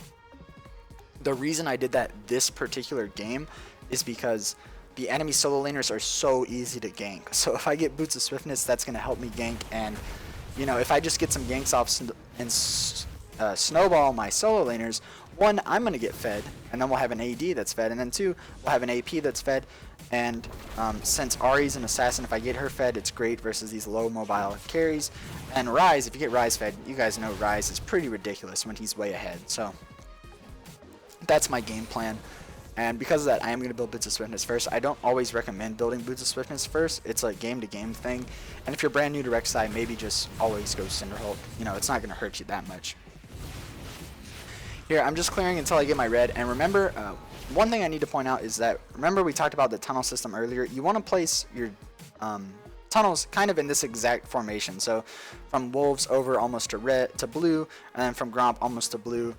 Speaker 1: the reason I did that this particular game is because the enemy solo laners are so easy to gank. So if I get boots of swiftness, that's going to help me gank. And, you know, if I just get some ganks off and snowball my solo laners, one, I'm going to get fed, and then we'll have an AD that's fed, and then two, we'll have an AP that's fed, And since Ahri's an assassin, if I get her fed, it's great versus these low mobile carries. And Ryze, if you get Ryze fed, you guys know Ryze is pretty ridiculous when he's way ahead. So that's my game plan. And because of that, I am going to build Boots of Swiftness first. I don't always recommend building Boots of Swiftness first. It's a game-to-game thing. And if you're brand new to Rek'Sai, maybe just always go Cinderhold. You know, it's not going to hurt you that much. Here, I'm just clearing until I get my red. And remember, one thing I need to point out is that, remember we talked about the tunnel system earlier. You want to place your tunnels kind of in this exact formation. So from wolves over almost to red to blue, and then from Gromp almost to blue.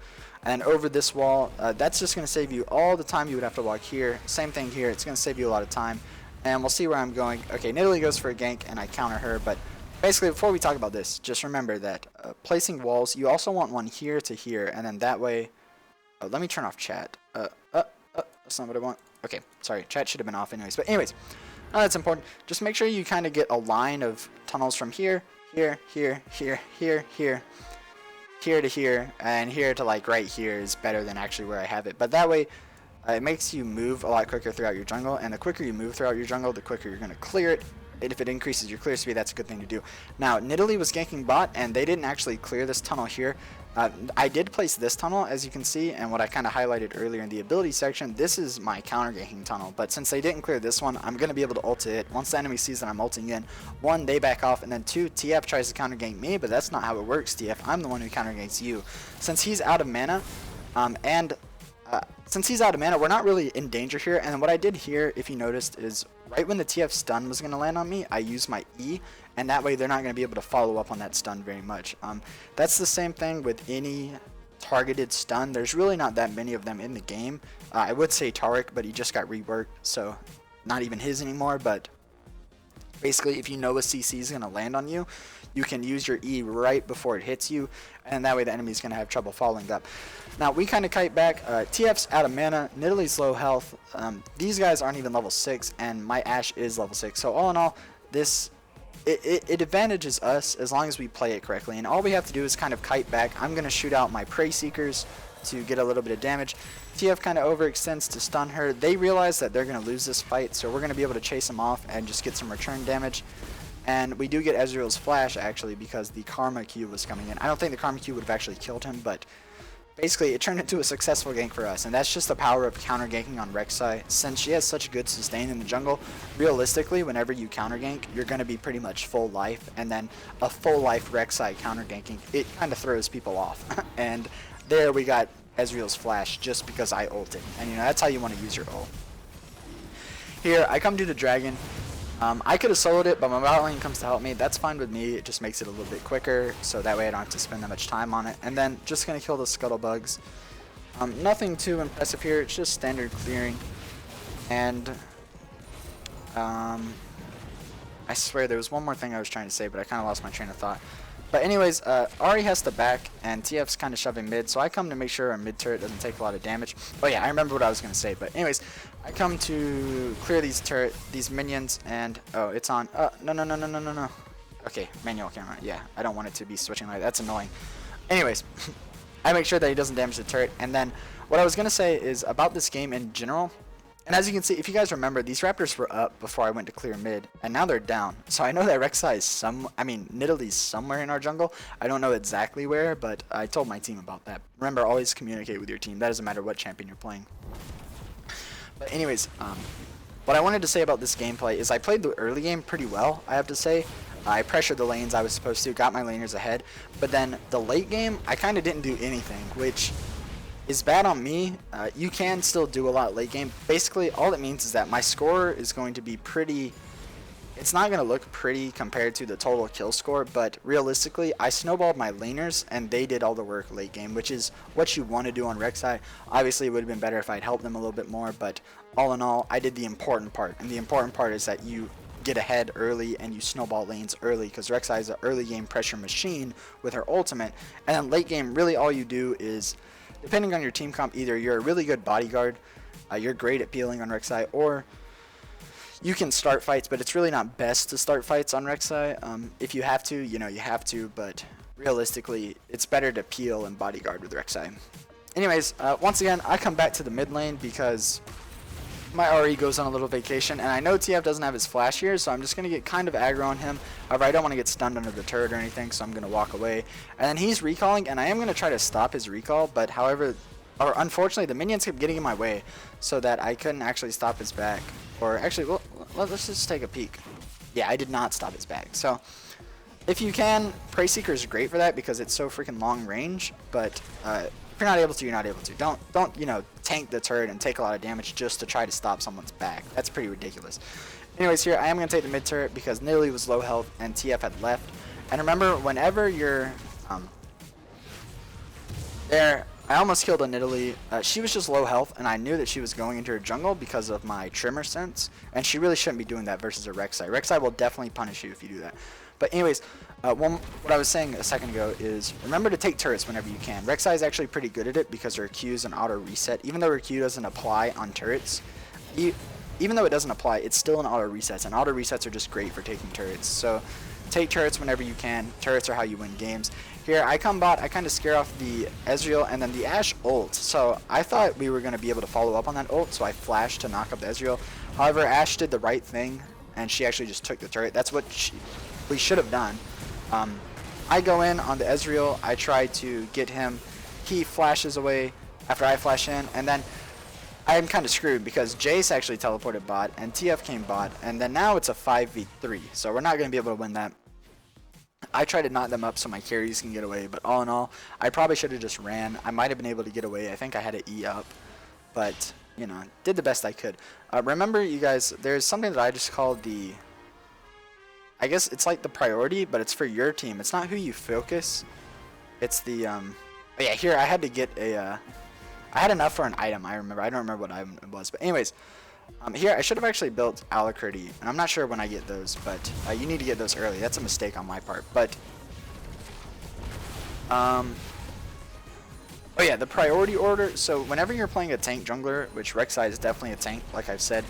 Speaker 1: And over this wall, that's just going to save you all the time you would have to walk here. Same thing here, it's going to save you a lot of time. And we'll see where I'm going. Okay, Nidalee goes for a gank, and I counter her. But basically, before we talk about this, just remember that placing walls, you also want one here to here. And then that way, let me turn off chat. That's not what I want. Okay, sorry, chat should have been off anyways. But anyways, that's important. Just make sure you kind of get a line of tunnels from here, here, here, here, here, here. Here to here, and here to like right here is better than actually where I have it. But that way, it makes you move a lot quicker throughout your jungle, and the quicker you move throughout your jungle, the quicker you're going to clear it. And if it increases your clear speed, that's a good thing to do. Now, Nidalee was ganking bot, and they didn't actually clear this tunnel here. I did place this tunnel, as you can see, and what I kind of highlighted earlier in the ability section, this is my counter ganking tunnel. But since they didn't clear this one, I'm going to be able to ult it. Once the enemy sees that I'm ulting in, 1, they back off, and then 2, TF tries to counter gank me, but that's not how it works, TF. I'm the one who counter ganks you. Since he's out of mana, since he's out of mana, we're not really in danger here. And what I did here, if you noticed, is right when the TF stun was going to land on me, I used my E, and that way they're not going to be able to follow up on that stun very much. That's the same thing with any targeted stun. There's really not that many of them in the game. I would say Taric, but he just got reworked, so not even his anymore. But basically, if you know a CC is going to land on you, you can use your E right before it hits you, and that way the enemy's going to have trouble following up. Now, we kind of kite back. TF's out of mana. Nidalee's low health. These guys aren't even level 6, and my Ashe is level 6. So all in all, this it advantages us as long as we play it correctly. And all we have to do is kind of kite back. I'm going to shoot out my Prey Seekers to get a little bit of damage. TF kind of overextends to stun her. They realize that they're going to lose this fight, so we're going to be able to chase them off and just get some return damage. And we do get Ezreal's flash, actually, because the Karma Q was coming in. I don't think the Karma Q would have actually killed him, but basically it turned into a successful gank for us. And that's just the power of counter ganking on Rek'Sai. Since she has such good sustain in the jungle, realistically, whenever you counter gank, you're going to be pretty much full life. And then a full life Rek'Sai counter ganking, it kind of throws people off. And there we got Ezreal's flash just because I ulted. And you know, that's how you want to use your ult. Here, I come to the dragon. I could have soloed it, but my bot lane comes to help me. That's fine with me. It just makes it a little bit quicker, so that way I don't have to spend that much time on it. And then just going to kill the scuttlebugs. Nothing too impressive here. It's just standard clearing. And I swear there was one more thing I was trying to say, but I kind of lost my train of thought. But anyways, Ahri has to back, and TF's kind of shoving mid, so I come to make sure our mid turret doesn't take a lot of damage. Oh yeah, I remember what I was going to say, but anyways, I come to clear these minions, and oh, it's on. No. Okay, manual camera. Yeah, I don't want it to be switching like that. That's annoying. Anyways, I make sure that he doesn't damage the turret, and then what I was going to say is about this game in general. And as you can see, if you guys remember, these Raptors were up before I went to clear mid, and now they're down. So I know that Rek'Sai is Nidalee's somewhere in our jungle. I don't know exactly where, but I told my team about that. Remember, always communicate with your team. That doesn't matter what champion you're playing. But anyways, what I wanted to say about this gameplay is I played the early game pretty well, I have to say. I pressured the lanes I was supposed to, got my laners ahead. But then the late game, I kind of didn't do anything, which is bad on me. You can still do a lot late game. Basically, all it means is that my score is going to be pretty. It's not going to look pretty compared to the total kill score, but realistically, I snowballed my laners, and they did all the work late game, which is what you want to do on Rek'Sai. Obviously, it would have been better if I'd helped them a little bit more, but all in all, I did the important part, and the important part is that you get ahead early and you snowball lanes early, because Rek'Sai is an early game pressure machine with her ultimate, and then late game, really all you do is, depending on your team comp, either you're a really good bodyguard, you're great at peeling on Rek'Sai, or you can start fights, but it's really not best to start fights on Rek'Sai. If you have to, you know, you have to, but realistically, it's better to peel and bodyguard with Rek'Sai. Anyways, once again, I come back to the mid lane because my RE goes on a little vacation, and I know TF doesn't have his flash here, so I'm just going to get kind of aggro on him. However, I don't want to get stunned under the turret or anything, so I'm going to walk away. And then he's recalling, and I am going to try to stop his recall, but however, or unfortunately, the minions kept getting in my way, so that I couldn't actually stop his back. Or actually, well, let's just take a peek. Yeah, I did not stop his back. So, if you can, Prey Seeker is great for that because it's so freaking long range, but if you're not able to, you're not able to. Don't you know, tank the turret and take a lot of damage just to try to stop someone's back. That's pretty ridiculous. Anyways, here I am going to take the mid turret because Nidalee was low health and TF had left. And remember, whenever you're there, I almost killed a Nidalee. She was just low health, and I knew that she was going into her jungle because of my Tremor sense, and she really shouldn't be doing that versus a Rek'Sai. Rek'Sai will definitely punish you if you do that. But anyways, what I was saying a second ago is remember to take turrets whenever you can. Rek'Sai is actually pretty good at it because her Q is an auto reset. Even though her Q doesn't apply on turrets, even though it doesn't apply, it's still an auto resets, and auto resets are just great for taking turrets. So take turrets whenever you can. Turrets are how you win games. Here, I come bot, I kind of scare off the Ezreal, and then the Ashe ult. So I thought we were going to be able to follow up on that ult, so I flashed to knock up the Ezreal. However, Ashe did the right thing, and she actually just took the turret. That's what we should have done. I go in on the Ezreal, I try to get him. He flashes away after I flash in, and then I'm kind of screwed because Jace actually teleported bot, and TF came bot, and then now it's a 5v3, so we're not going to be able to win that. I try to knock them up so my carries can get away, but all in all, I probably should have just ran. I might have been able to get away. I think I had to E up, but, you know, did the best I could. Remember, you guys, there's something that I just call the, I guess it's like the priority, but it's for your team. It's not who you focus. It's the, yeah, here, I had to get a, I had enough for an item, I remember. I don't remember what item it was, but anyways. Here, I should have actually built Alacrity, and I'm not sure when I get those, but you need to get those early. That's a mistake on my part, but oh yeah, the priority order. So whenever you're playing a tank jungler, which Rek'Sai is definitely a tank, like I've said,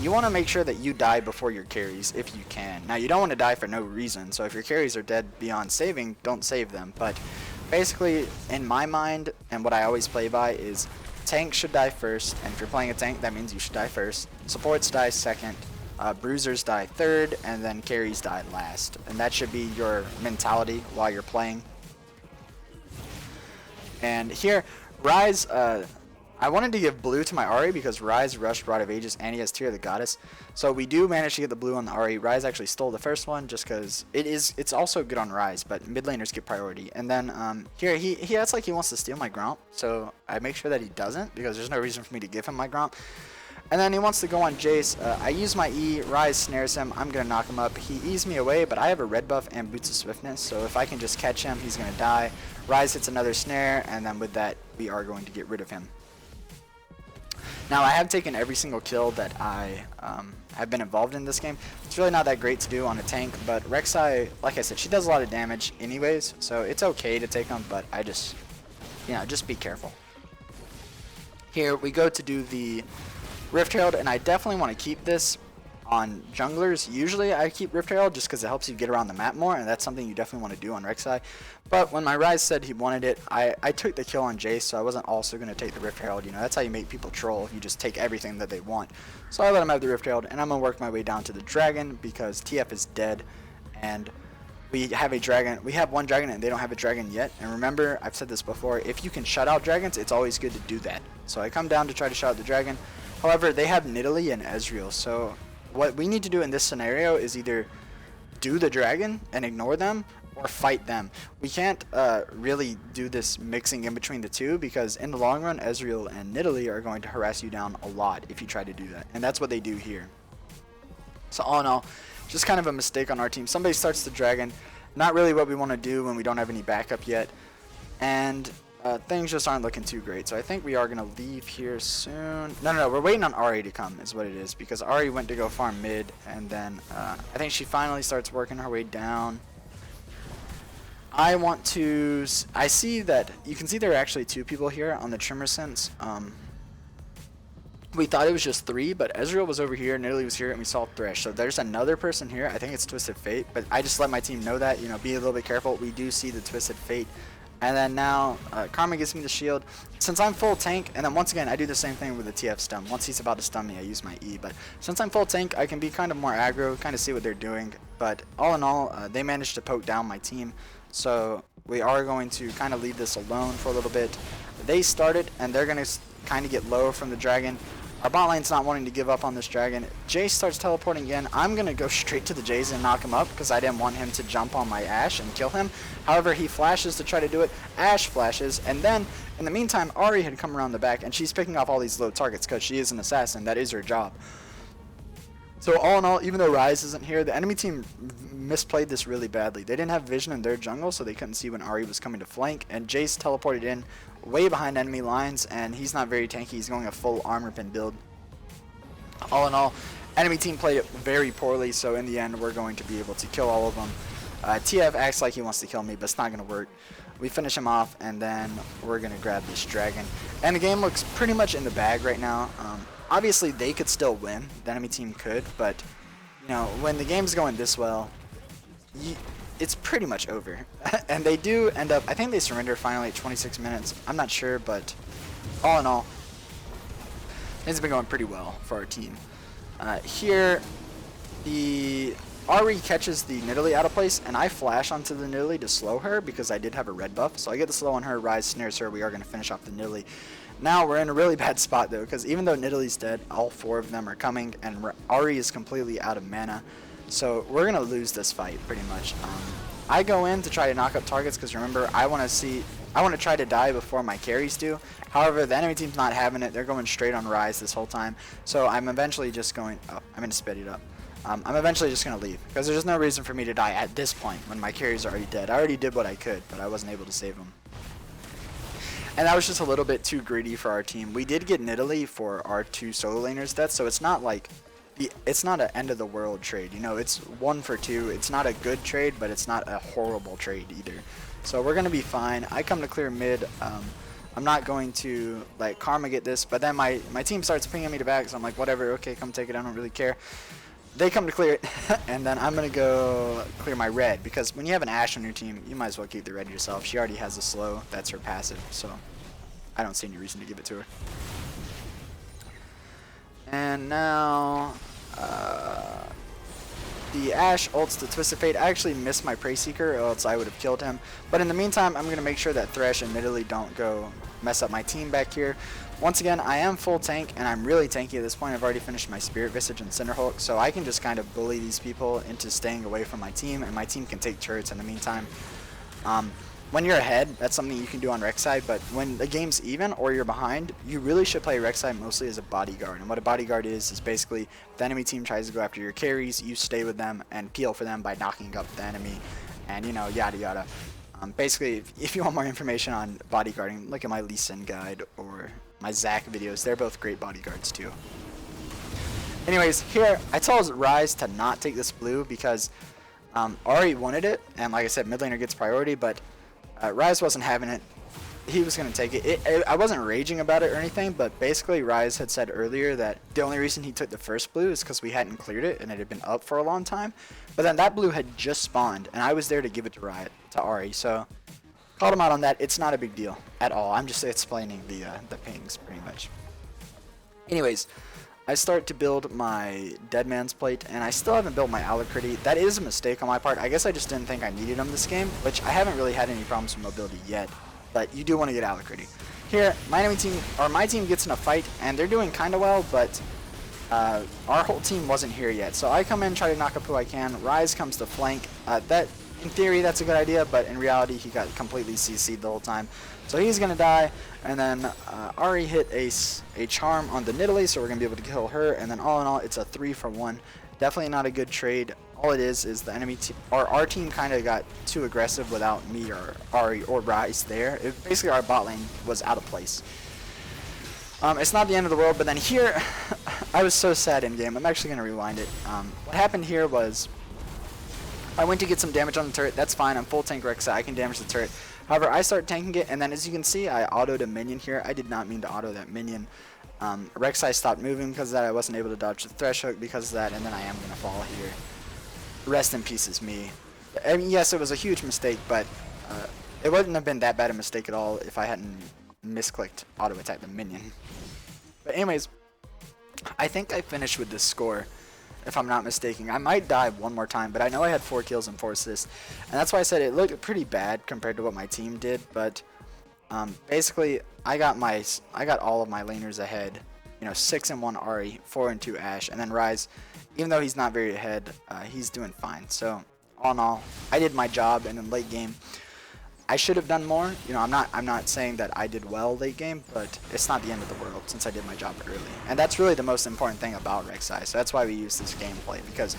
Speaker 1: you want to make sure that you die before your carries if you can. Now, you don't want to die for no reason, so if your carries are dead beyond saving, don't save them, but basically, in my mind, and what I always play by is tanks should die first, and if you're playing a tank, that means you should die first. Supports die second, bruisers die third, and then carries die last. And that should be your mentality while you're playing. And here, Rise, I wanted to give blue to my Ahri because Rise rushed Rod of Ages and he has Tear of the Goddess. So we do manage to get the blue on the Ahri. Rise actually stole the first one just because it's also good on Rise, but mid laners get priority. And then here he acts like he wants to steal my Gromp, so I make sure that he doesn't because there's no reason for me to give him my Gromp. And then he wants to go on Jace. I use my E, Rise snares him, I'm going to knock him up. He E's me away, but I have a red buff and Boots of Swiftness, so if I can just catch him, he's going to die. Rise hits another snare, and then with that, we are going to get rid of him. Now, I have taken every single kill that I have been involved in this game. It's really not that great to do on a tank, but Rek'Sai, like I said, she does a lot of damage anyways, so it's okay to take them, but I just, you know, just be careful. Here, we go to do the Rift Herald, and I definitely want to keep this on junglers. Usually I keep Rift Herald just because it helps you get around the map more, and that's something you definitely want to do on Rek'Sai. But when my Rise said he wanted it, I took the kill on Jace, so I wasn't also going to take the Rift Herald. You know, that's how you make people troll. You just take everything that they want. So I let him have the Rift Herald, and I'm going to work my way down to the dragon because TF is dead, and we have a dragon. We have one dragon, and they don't have a dragon yet. And remember, I've said this before, if you can shut out dragons, it's always good to do that. So I come down to try to shut out the dragon. However, they have Nidalee and Ezreal, so what we need to do in this scenario is either do the dragon and ignore them or fight them. We can't really do this mixing in between the two because in the long run, Ezreal and Nidalee are going to harass you down a lot if you try to do that, and that's what they do here. So all in all, just kind of a mistake on our team. Somebody starts the dragon, not really what we want to do when we don't have any backup yet, and things just aren't looking too great. So I think we are going to leave here soon. No, we're waiting on Ahri to come is what it is, because Ahri went to go farm mid, and then I think she finally starts working her way down. I see that, you can see there are actually two people here on the Tremor sense. We thought it was just three, but Ezreal was over here, Nidalee was here, and we saw Thresh. So there's another person here. I think it's Twisted Fate, but I just let my team know that, you know, be a little bit careful. We do see the Twisted Fate And then now Karma gives me the shield. Since I'm full tank, and then once again I do the same thing with the TF stun. Once he's about to stun me, I use my E. But since I'm full tank, I can be kind of more aggro, kind of see what they're doing. But all in all, they managed to poke down my team. So we are going to kind of leave this alone for a little bit. They started, and they're going to kind of get low from the dragon. Our bot lane's not wanting to give up on this dragon. Jace starts teleporting again. I'm going to go straight to the Jace and knock him up because I didn't want him to jump on my Ashe and kill him. However, he flashes to try to do it. Ashe flashes, and then in the meantime, Ahri had come around the back, and she's picking off all these low targets because she is an assassin. That is her job. So all in all, even though Ryze isn't here, the enemy team misplayed this really badly. They didn't have vision in their jungle, so they couldn't see when Ahri was coming to flank, and Jace teleported in way behind enemy lines, and he's not very tanky. He's going a full armor pin build. All in all, enemy team played it very poorly, so in the end, we're going to be able to kill all of them. TF acts like he wants to kill me, but it's not going to work. We finish him off, and then we're going to grab this dragon. And the game looks pretty much in the bag right now. Obviously, they could still win. The enemy team could, but you know, when the game's going this well, it's pretty much over. And they do end up, I think they surrender finally at 26 minutes. I'm not sure, but all in all, things have been going pretty well for our team. Here, the Ahri catches the Nidalee out of place, and I flash onto the Nidalee to slow her because I did have a red buff. So I get the slow on her, Ryze snares her, we are going to finish off the Nidalee. Now we're in a really bad spot though, because even though Nidalee's dead, all 4 of them are coming, and Ahri is completely out of mana. So we're going to lose this fight pretty much. I go in to try to knock up targets because remember, I want to try to die before my carries do. However, the enemy team's not having it. They're going straight on Ryze this whole time. So I'm eventually just going, oh, I'm going to speed it up. I'm eventually just going to leave because there's no reason for me to die at this point when my carries are already dead. I already did what I could, but I wasn't able to save them. And that was just a little bit too greedy for our team. We did get Nidalee for our 2 solo laners' deaths, so it's not like it's not an end of the world trade. You know, it's 1 for 2. It's not a good trade, but it's not a horrible trade either. So we're gonna be fine. I come to clear mid. I'm not going to let Karma get this, but then my team starts pinging me to back, so I'm like, whatever, okay, come take it. I don't really care. They come to clear it, and then I'm gonna go clear my red, because when you have an Ashe on your team, you might as well keep the red yourself. She already has a slow. That's her passive, so I don't see any reason to give it to her. And now the Ashe ults to Twisted Fate. I actually missed my Prey Seeker, or else I would have killed him. But in the meantime, I'm going to make sure that Thresh and Nidalee don't go mess up my team back here. Once again, I am full tank, and I'm really tanky at this point. I've already finished my Spirit Visage and Cinder Hulk, so I can just kind of bully these people into staying away from my team, and my team can take turrets in the meantime. When you're ahead, that's something you can do on Rek'Sai, but when the game's even or you're behind, you really should play Rek'Sai mostly as a bodyguard. And what a bodyguard is basically if the enemy team tries to go after your carries, you stay with them and peel for them by knocking up the enemy, and you know, yada yada. Basically, if you want more information on bodyguarding, look at my Lee Sin guide or my Zac videos. They're both great bodyguards too. Anyways, here I told Ryze to not take this blue because Ahri wanted it, and like I said, mid laner gets priority, but Ryze wasn't having it. He was going to take it. I wasn't raging about it or anything, but basically Ryze had said earlier that the only reason he took the first blue is because we hadn't cleared it and it had been up for a long time. But then that blue had just spawned, and I was there to give it to Ahri, so called him out on that. It's not a big deal at all. I'm just explaining the pings pretty much. Anyways, I start to build my Dead Man's Plate, and I still haven't built my Alacrity. That is a mistake on my part. I guess I just didn't think I needed them this game, which I haven't really had any problems with mobility yet, but you do want to get Alacrity. Here, my team gets in a fight, and they're doing kind of well, but our whole team wasn't here yet. So I come in, try to knock up who I can. Ryze comes to flank. That, in theory, that's a good idea, but in reality, he got completely CC'd the whole time. So he's going to die, and then Ahri hit a charm on the Nidalee, so we're going to be able to kill her, and then all in all, it's a 3-for-1. Definitely not a good trade. All it is the enemy team, or our team kind of got too aggressive without me or Ahri or Ryze there. Basically, our bot lane was out of place. It's not the end of the world, but then here, I was so sad in game. I'm actually going to rewind it. What happened here was, I went to get some damage on the turret. That's fine. I'm full tank Rek'Sai. I can damage the turret. However, I start tanking it, and then as you can see, I autoed a minion here. I did not mean to auto that minion. Rek'Sai stopped moving because of that. I wasn't able to dodge the Thresh Hook because of that, and then I am going to fall here. Rest in peace is me. I mean, yes, it was a huge mistake, but it wouldn't have been that bad a mistake at all if I hadn't misclicked auto attack the minion. But anyways, I think I finished with this score, if I'm not mistaken. I might die one more time, but I know I had 4 kills and 4 assists, and that's why I said it looked pretty bad compared to what my team did. But basically, I got all of my laners ahead. 6 and 1 Ahri, 4 and 2 Ashe, and then Rise. Even though he's not very ahead, he's doing fine. So all in all, I did my job, and in late game, I should have done more. I'm not saying that I did well late game, but it's not the end of the world since I did my job early. And that's really the most important thing about Rek'Sai. So that's why we use this gameplay, because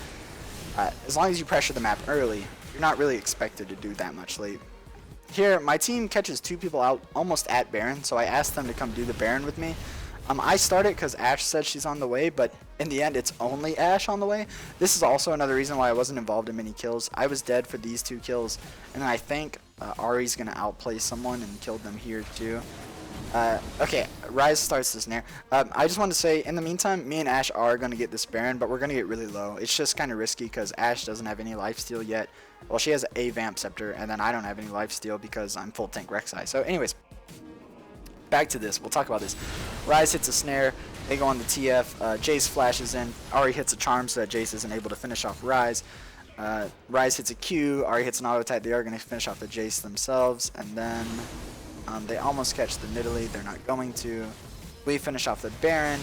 Speaker 1: as long as you pressure the map early, you're not really expected to do that much late. Here, my team catches 2 people out almost at Baron, so I asked them to come do the Baron with me. I started because Ashe said she's on the way, but in the end, it's only Ashe on the way. This is also another reason why I wasn't involved in many kills. I was dead for these 2 kills, and then I think Ahri's going to outplay someone and kill them here too. Okay, Rise starts the snare. I just want to say, in the meantime, me and Ashe are going to get this Baron, but we're going to get really low. It's just kind of risky because Ashe doesn't have any lifesteal yet. Well, she has a Vamp Scepter, and then I don't have any lifesteal because I'm full tank Rek'Sai. So anyways, back to this. We'll talk about this. Rise hits a snare. They go on the TF. Jace flashes in. Ahri hits a charm so that Jace isn't able to finish off Rise. Rise hits a Q. Ahri hits an auto attack. They are going to finish off the Jace themselves. And then they almost catch the Nidalee. They're not going to. We finish off the Baron.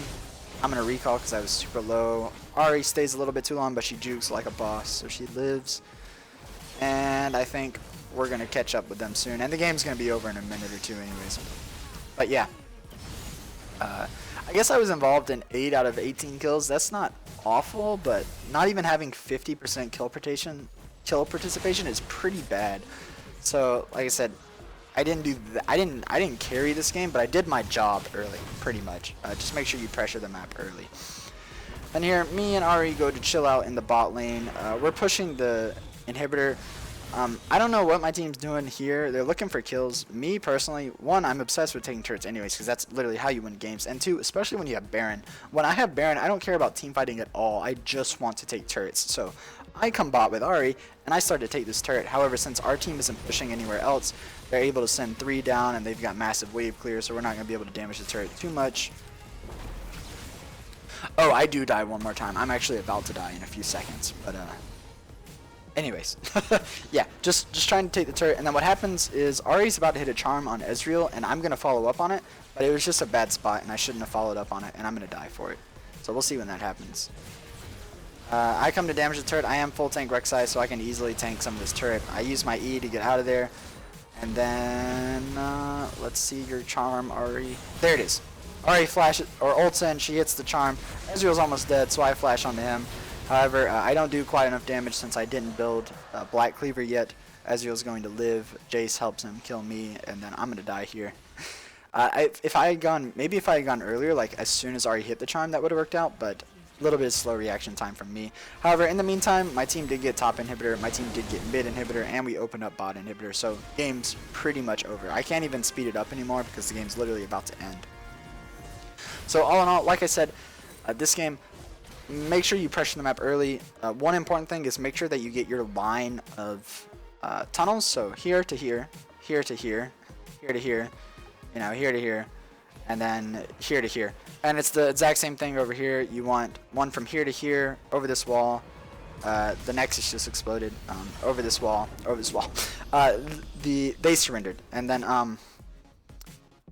Speaker 1: I'm going to recall because I was super low. Ahri stays a little bit too long, but she jukes like a boss, so she lives. And I think we're going to catch up with them soon. And the game's going to be over in a minute or 2 anyways. But yeah, I guess I was involved in 8 out of 18 kills. That's not awful, but not even having 50% kill participation is pretty bad. So, like I said, I didn't carry this game, but I did my job early, pretty much. Just make sure you pressure the map early. And here, me and Ahri go to chill out in the bot lane. We're pushing the inhibitor. I don't know what my team's doing here. They're looking for kills. Me, personally, 1, I'm obsessed with taking turrets anyways, because that's literally how you win games. And 2, especially when you have Baron. When I have Baron, I don't care about team fighting at all. I just want to take turrets. So I come bot with Ahri, and I start to take this turret. However, since our team isn't pushing anywhere else, they're able to send 3 down, and they've got massive wave clear, so we're not going to be able to damage the turret too much. Oh, I do die one more time. I'm actually about to die in a few seconds, but anyways, yeah, just trying to take the turret, and then what happens is Ahri's about to hit a charm on Ezreal, and I'm going to follow up on it, but it was just a bad spot, and I shouldn't have followed up on it, and I'm going to die for it. So we'll see when that happens. I come to damage the turret. I am full tank Rek'Sai, so I can easily tank some of this turret. I use my E to get out of there, and then, let's see your charm, Ahri. There it is. Ahri flashes, or ults in, she hits the charm. Ezreal's almost dead, so I flash onto him. However, I don't do quite enough damage since I didn't build Black Cleaver yet. Ezreal's going to live. Jace helps him kill me, and then I'm going to die here. If I had gone earlier, like as soon as Ahri hit the charm, that would have worked out, but a little bit of slow reaction time from me. However, in the meantime, my team did get top inhibitor, my team did get mid inhibitor, and we opened up bot inhibitor, so game's pretty much over. I can't even speed it up anymore because the game's literally about to end. So all in all, like I said, this game, make sure you pressure the map early. One important thing is make sure that you get your line of tunnels. So here to here, here to here, here to here, here to here, and then here to here. And it's the exact same thing over here. You want one from here to here, over this wall. The Nexus just exploded. Over this wall, over this wall. They surrendered. And then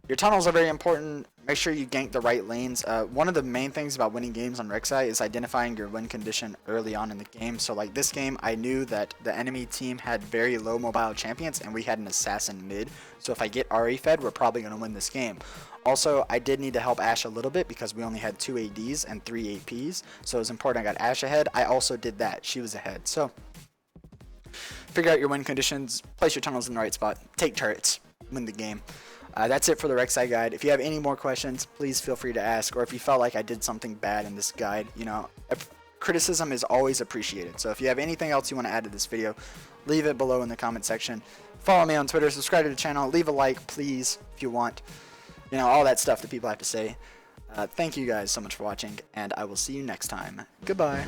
Speaker 1: your tunnels are very important. Make sure you gank the right lanes. One of the main things about winning games on Rek'Sai is identifying your win condition early on in the game. So like this game, I knew that the enemy team had very low mobile champions and we had an assassin mid. So if I get Ahri fed, we're probably going to win this game. Also, I did need to help Ashe a little bit because we only had 2 ADs and 3 APs. So it was important I got Ashe ahead. I also did that. She was ahead. So figure out your win conditions, place your tunnels in the right spot, take turrets, win the game. That's it for the Rek'Sai guide. If you have any more questions, please feel free to ask. Or if you felt like I did something bad in this guide, criticism is always appreciated. So if you have anything else you want to add to this video, leave it below in the comment section. Follow me on Twitter, subscribe to the channel, leave a like, please, if you want. All that stuff that people have to say. Thank you guys so much for watching, and I will see you next time. Goodbye.